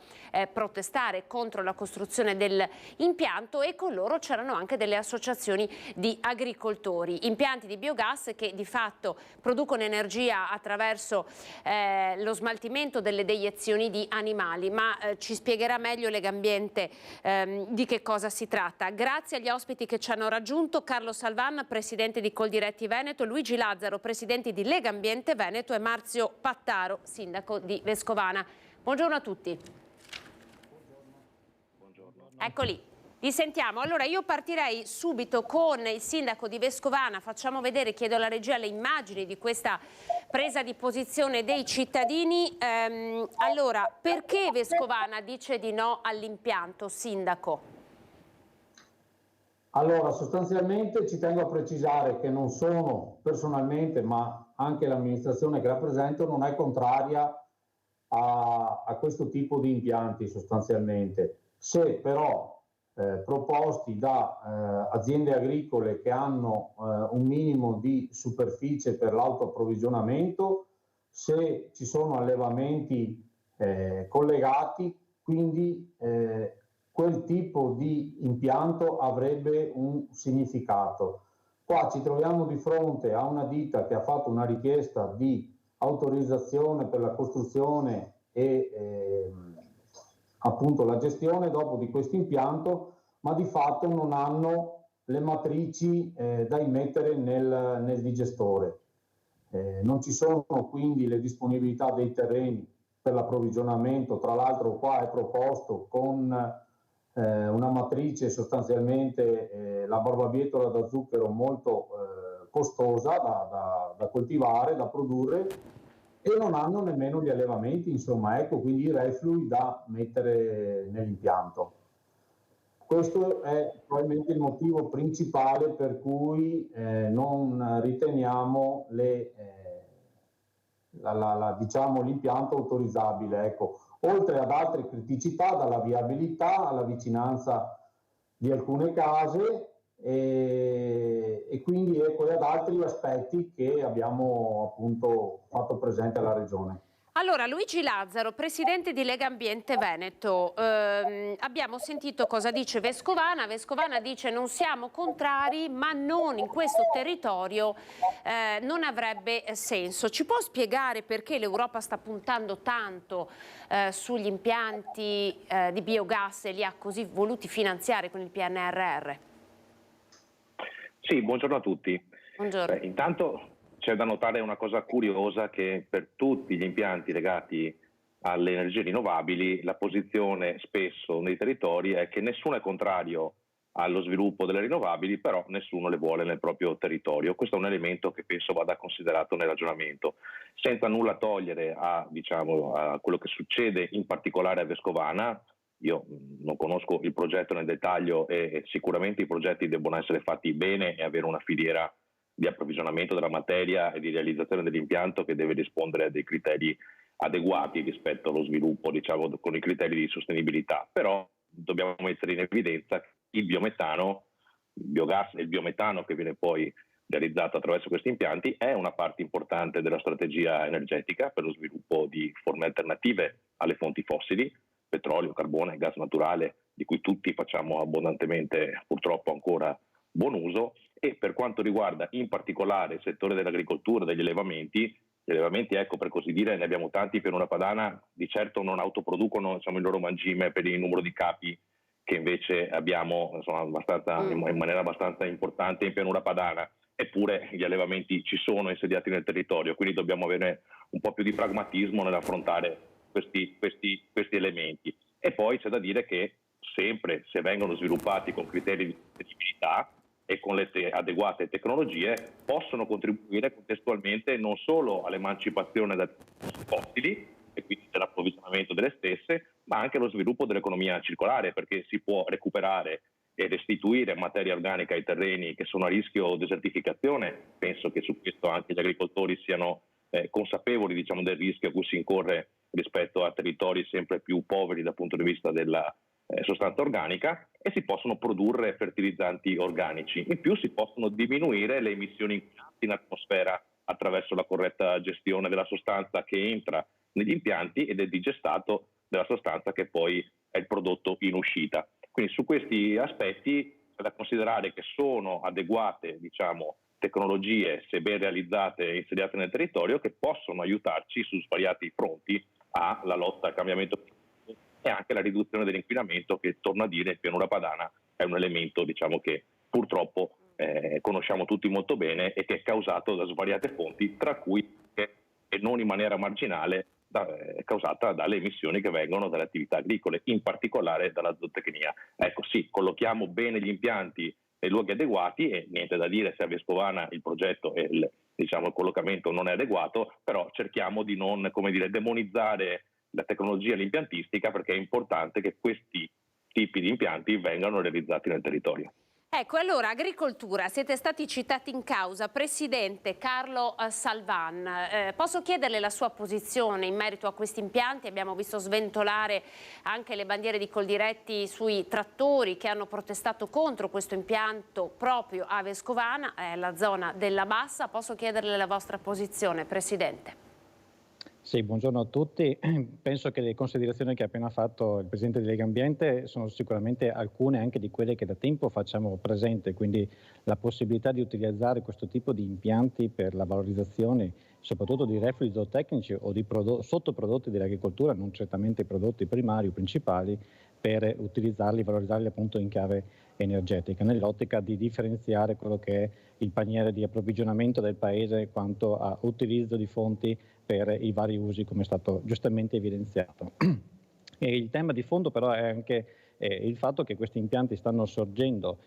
Speaker 2: protestare contro la costruzione dell'impianto, e con loro c'erano anche delle associazioni di agricoltori. Impianti di biogas che di fatto producono energia attraverso lo smaltimento delle deiezioni di animali, ma ci spiegherà meglio Legambiente di che cosa si tratta. Grazie agli ospiti che ci hanno raggiunto: Carlo Salvan, presidente di Coldiretti Veneto, Luigi Lazzaro, presidente di Legambiente Veneto, e Marzio Pattaro, sindaco di Vescovana. Buongiorno a tutti. Buongiorno. Eccoli. Li sentiamo. Allora io partirei subito con il sindaco di Vescovana. Facciamo vedere, chiedo alla regia, le immagini di questa presa di posizione dei cittadini. Allora, perché Vescovana dice di no all'impianto, sindaco?
Speaker 11: Allora, sostanzialmente ci tengo a precisare che non sono personalmente, ma anche l'amministrazione che rappresento, non è contraria a questo tipo di impianti sostanzialmente. Se però proposti da aziende agricole che hanno un minimo di superficie per l'autoapprovvigionamento, se ci sono allevamenti collegati, quindi quel tipo di impianto avrebbe un significato. Qua ci troviamo di fronte a una ditta che ha fatto una richiesta di autorizzazione per la costruzione e appunto la gestione dopo di questo impianto, ma di fatto non hanno le matrici da immettere nel digestore. Non ci sono quindi le disponibilità dei terreni per l'approvvigionamento. Tra l'altro qua è proposto con una matrice sostanzialmente la barbabietola da zucchero molto costosa da coltivare, da produrre, e non hanno nemmeno gli allevamenti, insomma, ecco, quindi i reflui da mettere nell'impianto. Questo è probabilmente il motivo principale per cui non riteniamo diciamo, l'impianto autorizzabile. Ecco. Oltre ad altre criticità, dalla viabilità alla vicinanza di alcune case, e quindi ecco, ad altri aspetti che abbiamo appunto fatto presente alla Regione.
Speaker 2: Allora, Luigi Lazzaro, presidente di Legambiente Veneto, abbiamo sentito cosa dice Vescovana. Vescovana dice: non siamo contrari, ma non in questo territorio, non avrebbe senso. Ci può spiegare perché l'Europa sta puntando tanto sugli impianti di biogas e li ha così voluti finanziare con il PNRR?
Speaker 12: Sì, buongiorno a tutti.
Speaker 2: Buongiorno.
Speaker 12: Intanto c'è da notare una cosa curiosa, che per tutti gli impianti legati alle energie rinnovabili la posizione spesso nei territori è che nessuno è contrario allo sviluppo delle rinnovabili, però nessuno le vuole nel proprio territorio. Questo è un elemento che penso vada considerato nel ragionamento, senza nulla togliere a quello che succede in particolare a Vescovana. Io non conosco il progetto nel dettaglio e sicuramente i progetti debbono essere fatti bene e avere una filiera di approvvigionamento della materia e di realizzazione dell'impianto che deve rispondere a dei criteri adeguati rispetto allo sviluppo, con i criteri di sostenibilità. Però dobbiamo mettere in evidenza che il biometano, il biogas e il biometano che viene poi realizzato attraverso questi impianti è una parte importante della strategia energetica per lo sviluppo di forme alternative alle fonti fossili, petrolio, carbone, gas naturale, di cui tutti facciamo abbondantemente purtroppo ancora buon uso. E per quanto riguarda in particolare il settore dell'agricoltura, degli allevamenti, gli allevamenti, ecco, per così dire, ne abbiamo tanti in Pianura Padana, di certo non autoproducono il loro mangime per il numero di capi che invece abbiamo in maniera abbastanza importante in Pianura Padana, eppure gli allevamenti ci sono insediati nel territorio, quindi dobbiamo avere un po' più di pragmatismo nell'affrontare questi elementi. E poi c'è da dire che sempre, se vengono sviluppati con criteri di sostenibilità e con le adeguate tecnologie, possono contribuire contestualmente non solo all'emancipazione dai fossili e quindi dell'approvvigionamento delle stesse, ma anche allo sviluppo dell'economia circolare, perché si può recuperare e restituire materia organica ai terreni che sono a rischio desertificazione. Penso che su questo anche gli agricoltori siano consapevoli, diciamo, del rischio a cui si incorre rispetto a territori sempre più poveri dal punto di vista della sostanza organica, e si possono produrre fertilizzanti organici. In più si possono diminuire le emissioni inquinanti in atmosfera attraverso la corretta gestione della sostanza che entra negli impianti e del digestato della sostanza che poi è il prodotto in uscita. Quindi su questi aspetti c'è da considerare che sono adeguate, diciamo, tecnologie, se ben realizzate e insediate nel territorio, che possono aiutarci su svariati fronti alla lotta al cambiamento climatico e anche alla riduzione dell'inquinamento, che, torno a dire, in pianura padana è un elemento, diciamo, che purtroppo conosciamo tutti molto bene e che è causato da svariate fonti, tra cui, e non in maniera marginale, causata dalle emissioni che vengono dalle attività agricole, in particolare dalla zootecnia. Ecco, sì, collochiamo bene gli impianti nei luoghi adeguati e niente da dire se a Vescovana il progetto e il collocamento non è adeguato, però cerchiamo di non, demonizzare la tecnologia e l'impiantistica, perché è importante che questi tipi di impianti vengano realizzati nel territorio.
Speaker 2: Ecco, allora, agricoltura, siete stati citati in causa. Presidente Carlo Salvan, posso chiederle la sua posizione in merito a questi impianti? Abbiamo visto sventolare anche le bandiere di Coldiretti sui trattori che hanno protestato contro questo impianto proprio a Vescovana, la zona della Bassa. Posso chiederle la vostra posizione, Presidente?
Speaker 14: Sì, buongiorno a tutti. Penso che le considerazioni che ha appena fatto il Presidente di Lega Ambiente sono sicuramente alcune anche di quelle che da tempo facciamo presente, quindi la possibilità di utilizzare questo tipo di impianti per la valorizzazione soprattutto di reflui zootecnici o di sottoprodotti dell'agricoltura, non certamente prodotti primari o principali, per utilizzarli, valorizzarli appunto in chiave energetica, nell'ottica di differenziare quello che è il paniere di approvvigionamento del Paese quanto a utilizzo di fonti per i vari usi, come è stato giustamente evidenziato. E il tema di fondo però è anche il fatto che questi impianti stanno sorgendo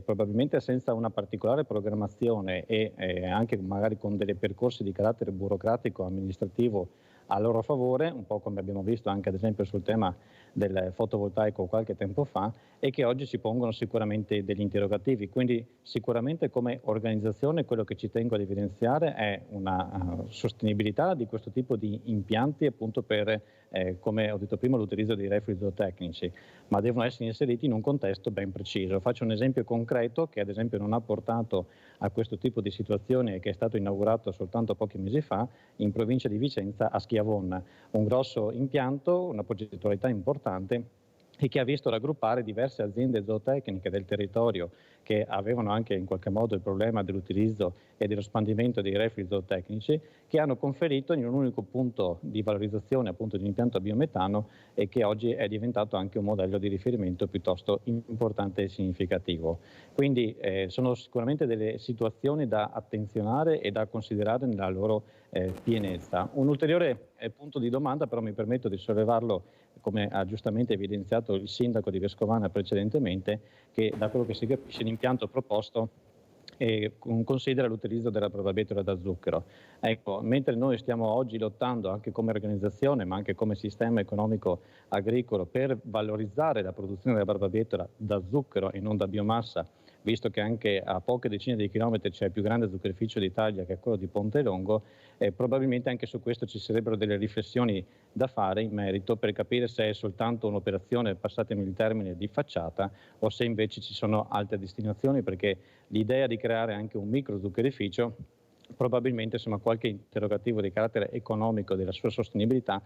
Speaker 14: probabilmente senza una particolare programmazione e anche magari con dei percorsi di carattere burocratico amministrativo a loro favore, un po' come abbiamo visto anche ad esempio sul tema del fotovoltaico qualche tempo fa, e che oggi si pongono sicuramente degli interrogativi. Quindi sicuramente come organizzazione quello che ci tengo ad evidenziare è una sostenibilità di questo tipo di impianti appunto per, come ho detto prima, l'utilizzo dei reflui zootecnici, ma devono essere inseriti in un contesto ben preciso. Faccio un esempio concreto che ad esempio non ha portato a questo tipo di situazione e che è stato inaugurato soltanto pochi mesi fa in provincia di Vicenza, a Schiavon, un grosso impianto, una progettualità importante e che ha visto raggruppare diverse aziende zootecniche del territorio che avevano anche in qualche modo il problema dell'utilizzo e dello spandimento dei reflui zootecnici, che hanno conferito in un unico punto di valorizzazione appunto di un impianto a biometano e che oggi è diventato anche un modello di riferimento piuttosto importante e significativo. Quindi sono sicuramente delle situazioni da attenzionare e da considerare nella loro pienezza. Un ulteriore punto di domanda però mi permetto di sollevarlo, come ha giustamente evidenziato il sindaco di Vescovana precedentemente, che da quello che si capisce l'impianto proposto considera l'utilizzo della barbabietola da zucchero. Ecco, mentre noi stiamo oggi lottando anche come organizzazione ma anche come sistema economico agricolo per valorizzare la produzione della barbabietola da zucchero e non da biomassa, visto che anche a poche decine di chilometri c'è il più grande zuccherificio d'Italia, che è quello di Pontelongo, probabilmente anche su questo ci sarebbero delle riflessioni da fare in merito per capire se è soltanto un'operazione, passatemi il termine, di facciata o se invece ci sono altre destinazioni, perché l'idea di creare anche un micro zuccherificio probabilmente insomma qualche interrogativo di carattere economico della sua sostenibilità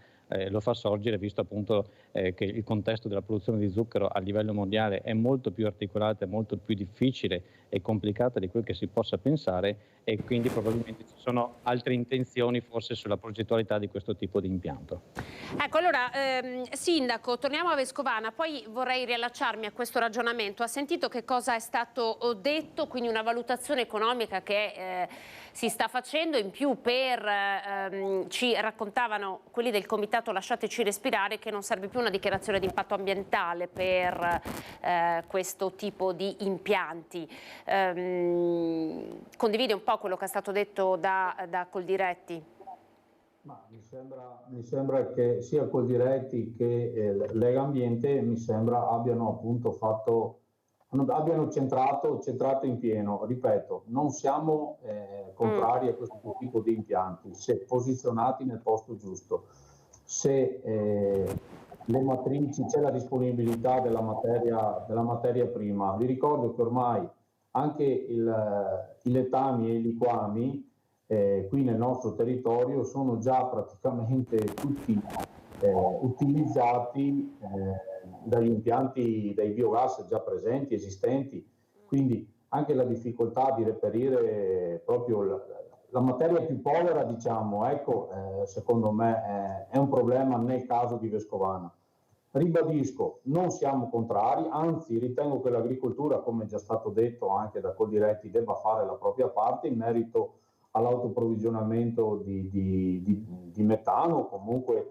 Speaker 14: lo fa sorgere, visto appunto che il contesto della produzione di zucchero a livello mondiale è molto più articolato, è molto più difficile e complicata di quel che si possa pensare, e quindi probabilmente ci sono altre intenzioni forse sulla progettualità di questo tipo di impianto.
Speaker 2: Ecco, allora, Sindaco, torniamo a Vescovana, poi vorrei riallacciarmi a questo ragionamento. Ha sentito che cosa è stato detto, quindi una valutazione economica che si sta sta facendo. In più ci raccontavano quelli del comitato Lasciateci Respirare che non serve più una dichiarazione di impatto ambientale per questo tipo di impianti. Condivide un po' quello che è stato detto da Coldiretti?
Speaker 11: Ma mi sembra che sia Coldiretti che Legambiente abbiano appunto abbiano centrato in pieno. Ripeto, non siamo contrari a questo tipo di impianti se posizionati nel posto giusto, se le matrici, c'è la disponibilità della materia prima. Vi ricordo che ormai anche i letami e i liquami qui nel nostro territorio sono già praticamente tutti utilizzati dagli impianti, dai biogas già presenti, esistenti, quindi anche la difficoltà di reperire proprio la materia più povera, diciamo, secondo me è un problema nel caso di Vescovana. Ribadisco, non siamo contrari, anzi ritengo che l'agricoltura, come è già stato detto anche da Coldiretti, debba fare la propria parte in merito all'autoprovvigionamento di metano, comunque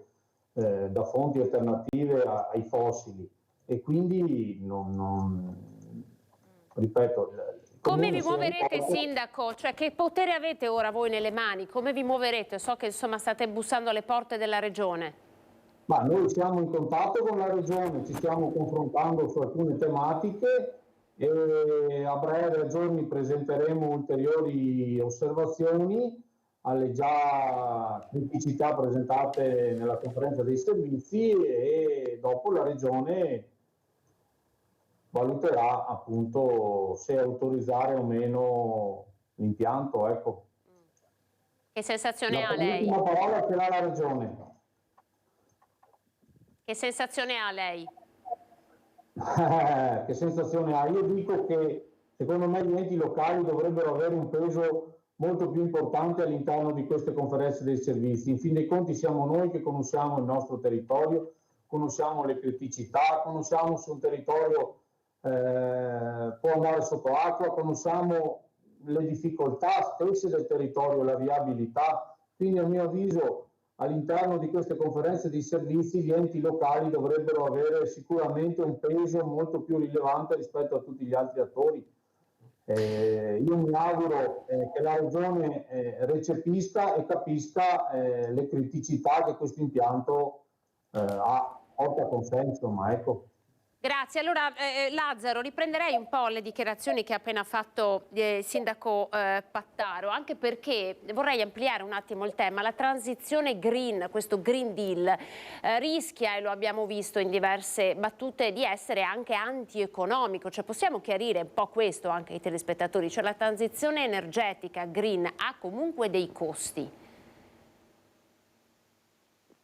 Speaker 11: da fonti alternative ai fossili, e quindi ripeto.
Speaker 2: Come vi muoverete, Sindaco? Cioè, che potere avete ora voi nelle mani? Come vi muoverete? So che insomma state bussando alle porte della Regione.
Speaker 11: Ma noi siamo in contatto con la Regione, ci stiamo confrontando su alcune tematiche e a breve, a giorni, presenteremo ulteriori osservazioni alle già criticità presentate nella conferenza dei servizi, e dopo la Regione valuterà appunto se autorizzare o meno l'impianto. Ecco.
Speaker 2: Che sensazione ha lei?
Speaker 11: La parola ce l'ha la Regione.
Speaker 2: Che sensazione ha lei?
Speaker 11: Che sensazione ha? Io dico che secondo me gli enti locali dovrebbero avere un peso molto più importante all'interno di queste conferenze dei servizi. In fin dei conti siamo noi che conosciamo il nostro territorio, conosciamo le criticità, conosciamo se un territorio può andare sotto acqua, conosciamo le difficoltà stesse del territorio, la viabilità. Quindi a mio avviso all'interno di queste conferenze di servizi gli enti locali dovrebbero avere sicuramente un peso molto più rilevante rispetto a tutti gli altri attori. Io mi auguro che la Regione recepisca e capisca le criticità che questo impianto porta con sé, insomma, ecco.
Speaker 2: Grazie. Allora, Lazzaro, riprenderei un po' le dichiarazioni che ha appena fatto il sindaco Pattaro, anche perché vorrei ampliare un attimo il tema. La transizione green, questo Green Deal, rischia, e lo abbiamo visto in diverse battute, di essere anche antieconomico. Cioè, possiamo chiarire un po' questo anche ai telespettatori? Cioè, la transizione energetica green ha comunque dei costi.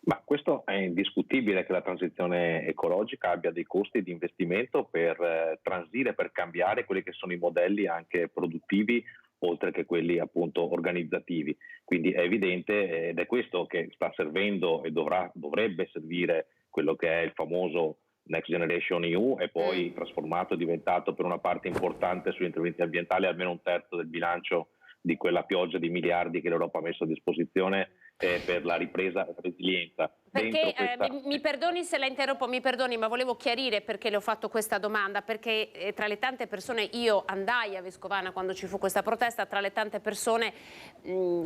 Speaker 12: Ma questo è indiscutibile, che la transizione ecologica abbia dei costi di investimento per transire, per cambiare quelli che sono i modelli anche produttivi, oltre che quelli appunto organizzativi. Quindi è evidente, ed è questo che sta servendo e dovrebbe servire quello che è il famoso Next Generation EU, e poi trasformato, diventato per una parte importante sugli interventi ambientali, almeno un terzo del bilancio di quella pioggia di miliardi che l'Europa ha messo a disposizione per la ripresa e la resilienza.
Speaker 2: Perché mi perdoni se la interrompo, ma volevo chiarire perché le ho fatto questa domanda, perché tra le tante persone, io andai a Vescovana quando ci fu questa protesta, tra le tante persone,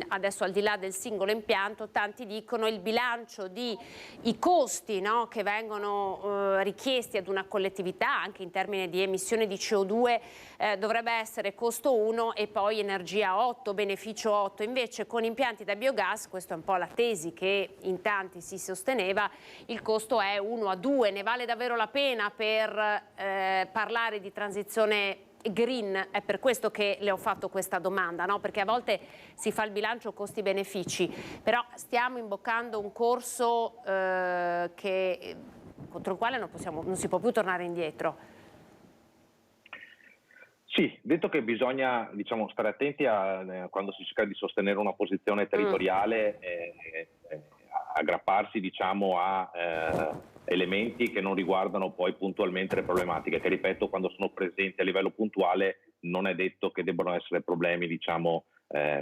Speaker 2: adesso al di là del singolo impianto, tanti dicono il bilancio i costi, no, che vengono richiesti ad una collettività, anche in termini di emissione di CO2, dovrebbe essere costo 1 e poi energia 8, beneficio 8. Invece con impianti da biogas, questa è un po' la tesi che in tanti si sosteneva, il costo è 1-2. Ne vale davvero la pena per parlare di transizione green? È per questo che le ho fatto questa domanda, no? Perché a volte si fa il bilancio costi-benefici, però stiamo imboccando un corso contro il quale non si può più tornare indietro.
Speaker 12: Sì, detto che bisogna, diciamo, stare attenti quando si cerca di sostenere una posizione territoriale, aggrapparsi, diciamo, a elementi che non riguardano poi puntualmente le problematiche, che, ripeto, quando sono presenti a livello puntuale non è detto che debbano essere problemi, diciamo,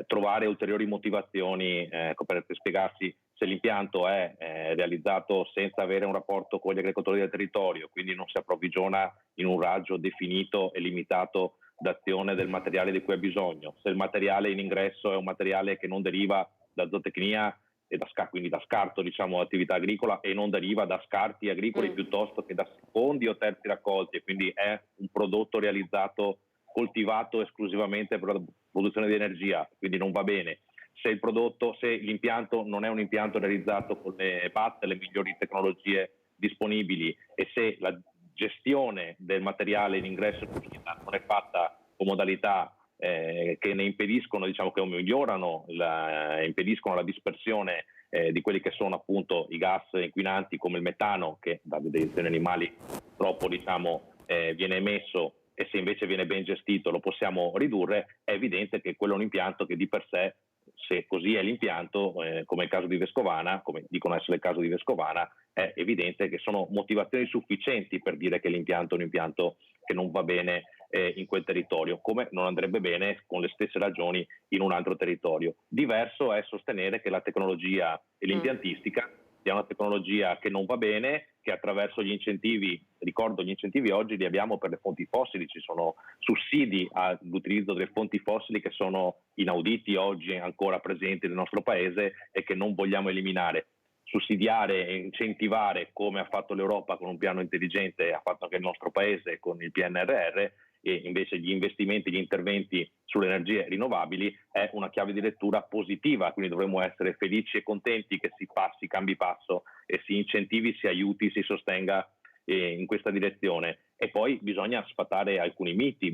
Speaker 12: trovare ulteriori motivazioni per spiegarsi se l'impianto è realizzato senza avere un rapporto con gli agricoltori del territorio, quindi non si approvvigiona in un raggio definito e limitato d'azione del materiale di cui ha bisogno, se il materiale in ingresso è un materiale che non deriva da zootecnia e quindi da scarto, diciamo, attività agricola, e non deriva da scarti agricoli piuttosto che da secondi o terzi raccolti, e quindi è un prodotto realizzato, coltivato esclusivamente per la produzione di energia, quindi non va bene. Se l'impianto non è un impianto realizzato con le migliori tecnologie disponibili, e se la gestione del materiale in ingresso in cucina non è fatta con modalità che ne impediscono, diciamo, che impediscono la dispersione di quelli che sono appunto i gas inquinanti come il metano, che da deiezioni animali purtroppo, diciamo, viene emesso, e se invece viene ben gestito lo possiamo ridurre, è evidente che quello è un impianto che di per sé, se così è l'impianto, come il caso di Vescovana, come dicono essere il caso di Vescovana, è evidente che sono motivazioni sufficienti per dire che l'impianto è un impianto che non va bene in quel territorio, come non andrebbe bene con le stesse ragioni in un altro territorio. Diverso è sostenere che la tecnologia e l'impiantistica sia una tecnologia che non va bene, che attraverso gli incentivi, ricordo, gli incentivi oggi li abbiamo per le fonti fossili, ci sono sussidi all'utilizzo delle fonti fossili che sono inauditi oggi ancora presenti nel nostro paese e che non vogliamo eliminare. Sussidiare e incentivare, come ha fatto l'Europa con un piano intelligente, ha fatto anche il nostro paese con il PNRR, e invece gli investimenti, gli interventi sulle energie rinnovabili, è una chiave di lettura positiva, quindi dovremmo essere felici e contenti che si cambi passo e si incentivi, si aiuti, si sostenga in questa direzione. E poi bisogna sfatare alcuni miti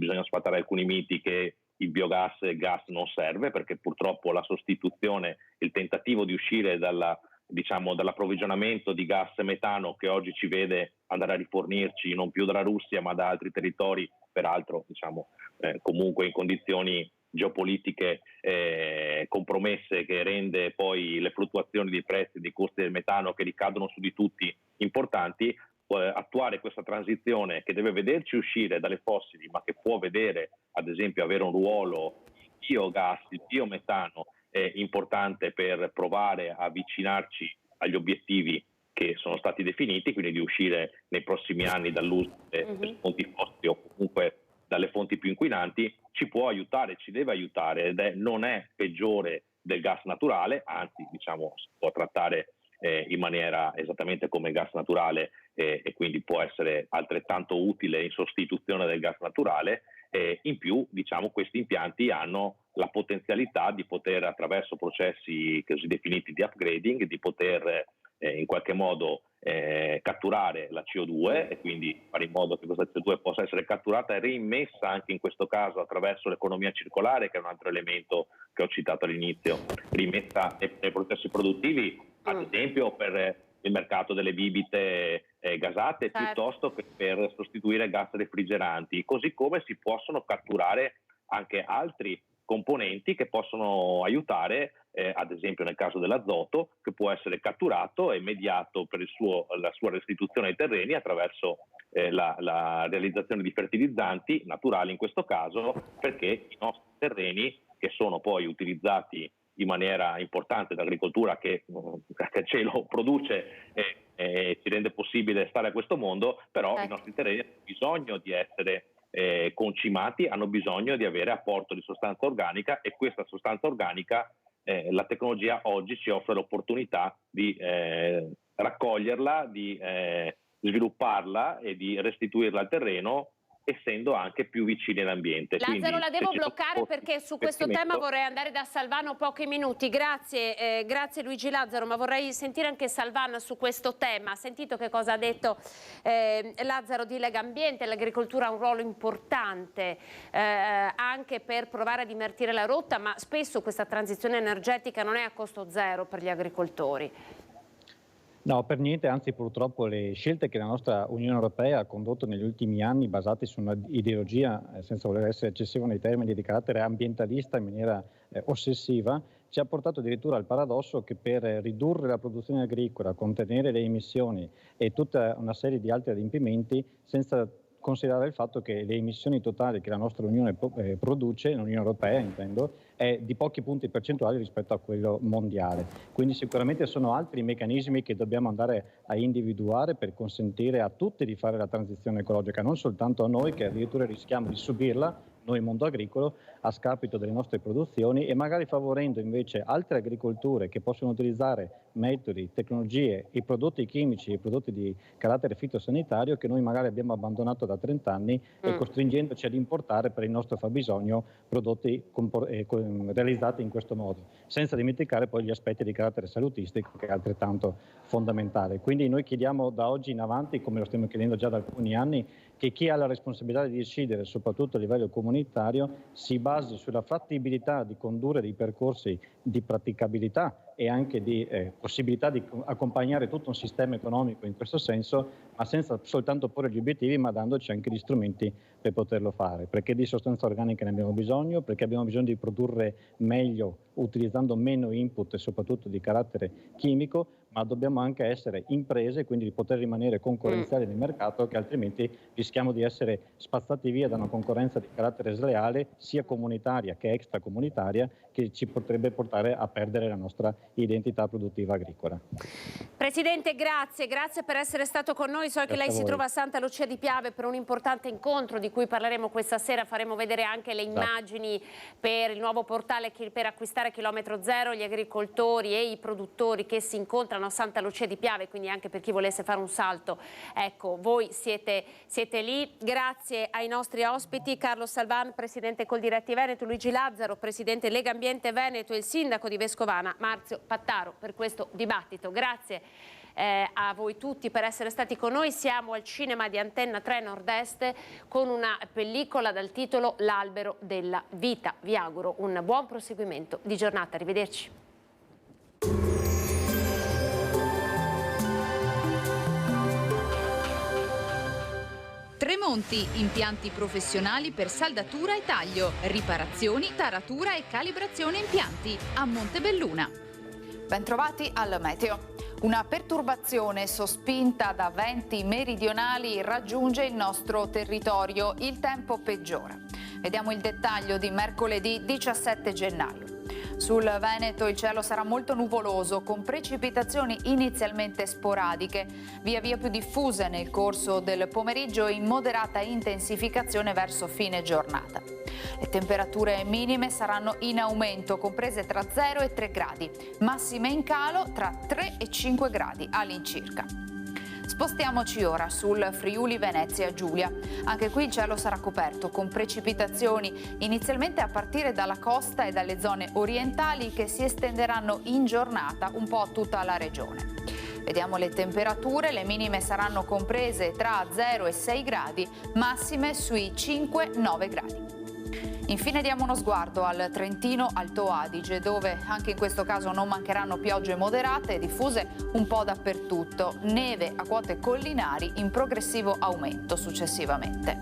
Speaker 12: che il biogas e il gas non serve, perché purtroppo la sostituzione, il tentativo di uscire dall'approvvigionamento di gas e metano, che oggi ci vede andare a rifornirci non più dalla Russia ma da altri territori, peraltro comunque in condizioni geopolitiche compromesse, che rende poi le fluttuazioni dei prezzi e dei costi del metano, che ricadono su di tutti, importanti. Attuare questa transizione che deve vederci uscire dalle fossili, ma che può vedere ad esempio avere un ruolo il biogas, il biometano, importante per provare a avvicinarci agli obiettivi che sono stati definiti, quindi di uscire nei prossimi anni dall'uso delle fonti fossili o comunque dalle fonti più inquinanti, ci può aiutare, ci deve aiutare, non è peggiore del gas naturale, anzi, diciamo, si può trattare in maniera esattamente come il gas naturale, e quindi può essere altrettanto utile in sostituzione del gas naturale. In più, diciamo, questi impianti hanno la potenzialità di poter, attraverso processi così definiti di upgrading, di poter in qualche modo catturare la CO2, e quindi fare in modo che questa CO2 possa essere catturata e reimmessa anche in questo caso attraverso l'economia circolare, che è un altro elemento che ho citato all'inizio, rimessa nei processi produttivi, ad esempio per il mercato delle bibite gasate, piuttosto che per sostituire gas refrigeranti, così come si possono catturare anche altri componenti che possono aiutare, ad esempio nel caso dell'azoto, che può essere catturato e mediato per la sua restituzione ai terreni attraverso la realizzazione di fertilizzanti naturali in questo caso, perché i nostri terreni, che sono poi utilizzati in maniera importante dall'agricoltura che ce lo produce e ci rende possibile stare a questo mondo, però i nostri terreni hanno bisogno di essere concimati, hanno bisogno di avere apporto di sostanza organica, e questa sostanza organica la tecnologia oggi ci offre l'opportunità di raccoglierla, di svilupparla e di restituirla al terreno, essendo anche più vicini all'ambiente.
Speaker 2: Lazzaro, la devo bloccare perché su questo tema vorrei andare da Salvano pochi minuti. Grazie Luigi Lazzaro, ma vorrei sentire anche Salvano su questo tema. Ha sentito che cosa ha detto Lazzaro di Legambiente? L'agricoltura ha un ruolo importante anche per provare ad invertire la rotta, ma spesso questa transizione energetica non è a costo zero per gli agricoltori.
Speaker 14: No, per niente, anzi purtroppo le scelte che la nostra Unione Europea ha condotto negli ultimi anni, basate su una ideologia, senza voler essere eccessivo nei termini, di carattere ambientalista in maniera ossessiva, ci ha portato addirittura al paradosso che per ridurre la produzione agricola, contenere le emissioni e tutta una serie di altri adempimenti, senza considerare il fatto che le emissioni totali che la nostra Unione produce, l'Unione Europea intendo, è di pochi punti percentuali rispetto a quello mondiale. Quindi sicuramente sono altri meccanismi che dobbiamo andare a individuare per consentire a tutti di fare la transizione ecologica, non soltanto a noi che addirittura rischiamo di subirla, noi mondo agricolo, a scapito delle nostre produzioni, e magari favorendo invece altre agricolture che possono utilizzare metodi, tecnologie, i prodotti chimici, i prodotti di carattere fitosanitario che noi magari abbiamo abbandonato da 30 anni e costringendoci ad importare per il nostro fabbisogno prodotti realizzati in questo modo, senza dimenticare poi gli aspetti di carattere salutistico che è altrettanto fondamentale. Quindi noi chiediamo da oggi in avanti, come lo stiamo chiedendo già da alcuni anni, che chi ha la responsabilità di decidere, soprattutto a livello comunitario, si basi sulla fattibilità di condurre dei percorsi di praticabilità e anche di possibilità di accompagnare tutto un sistema economico in questo senso, ma senza soltanto porre gli obiettivi, ma dandoci anche gli strumenti per poterlo fare, perché di sostanza organica ne abbiamo bisogno, perché abbiamo bisogno di produrre meglio utilizzando meno input e soprattutto di carattere chimico, ma dobbiamo anche essere imprese, quindi di poter rimanere concorrenziali nel mercato, che altrimenti rischiamo di essere spazzati via da una concorrenza di carattere sleale, sia comunitaria che extracomunitaria, che ci potrebbe portare a perdere la nostra identità produttiva agricola.
Speaker 2: Presidente, grazie per essere stato con noi. So che lei si trova a Santa Lucia di Piave per un importante incontro di cui parleremo questa sera. Faremo vedere anche le immagini per il nuovo portale per acquistare chilometro zero, gli agricoltori e i produttori che si incontrano a Santa Lucia di Piave, quindi anche per chi volesse fare un salto, ecco, voi siete lì. Grazie ai nostri ospiti, Carlo Salvan, presidente Coldiretti Veneto, Luigi Lazzaro, presidente Lega Ambiente Veneto, e il sindaco di Vescovana, Marzio Pattaro, per questo dibattito. Grazie a voi tutti per essere stati con noi. Siamo al cinema di Antenna 3 Nord-Est con una pellicola dal titolo L'albero della vita. Vi auguro un buon proseguimento di giornata. Arrivederci.
Speaker 15: Tremonti, impianti professionali per saldatura e taglio, riparazioni, taratura e calibrazione impianti a Montebelluna.
Speaker 16: Bentrovati al meteo. Una perturbazione sospinta da venti meridionali raggiunge il nostro territorio. Il tempo peggiora. Vediamo il dettaglio di mercoledì 17 gennaio. Sul Veneto il cielo sarà molto nuvoloso, con precipitazioni inizialmente sporadiche, via via più diffuse nel corso del pomeriggio e in moderata intensificazione verso fine giornata. Le temperature minime saranno in aumento, comprese tra 0 e 3 gradi, massime in calo tra 3 e 5 gradi all'incirca. Spostiamoci ora sul Friuli Venezia Giulia. Anche qui il cielo sarà coperto con precipitazioni inizialmente a partire dalla costa e dalle zone orientali che si estenderanno in giornata un po' a tutta la regione. Vediamo le temperature, le minime saranno comprese tra 0 e 6 gradi, massime sui 5-9 gradi. Infine diamo uno sguardo al Trentino Alto Adige, dove anche in questo caso non mancheranno piogge moderate diffuse un po' dappertutto, neve a quote collinari in progressivo aumento successivamente.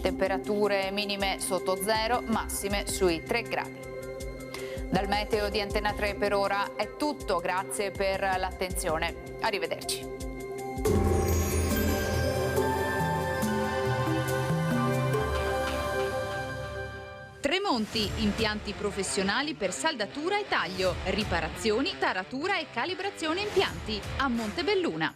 Speaker 16: Temperature minime sotto 0, massime sui 3 gradi. Dal meteo di Antenna 3 per ora è tutto, grazie per l'attenzione. Arrivederci.
Speaker 15: Tremonti, impianti professionali per saldatura e taglio, riparazioni, taratura e calibrazione impianti a Montebelluna.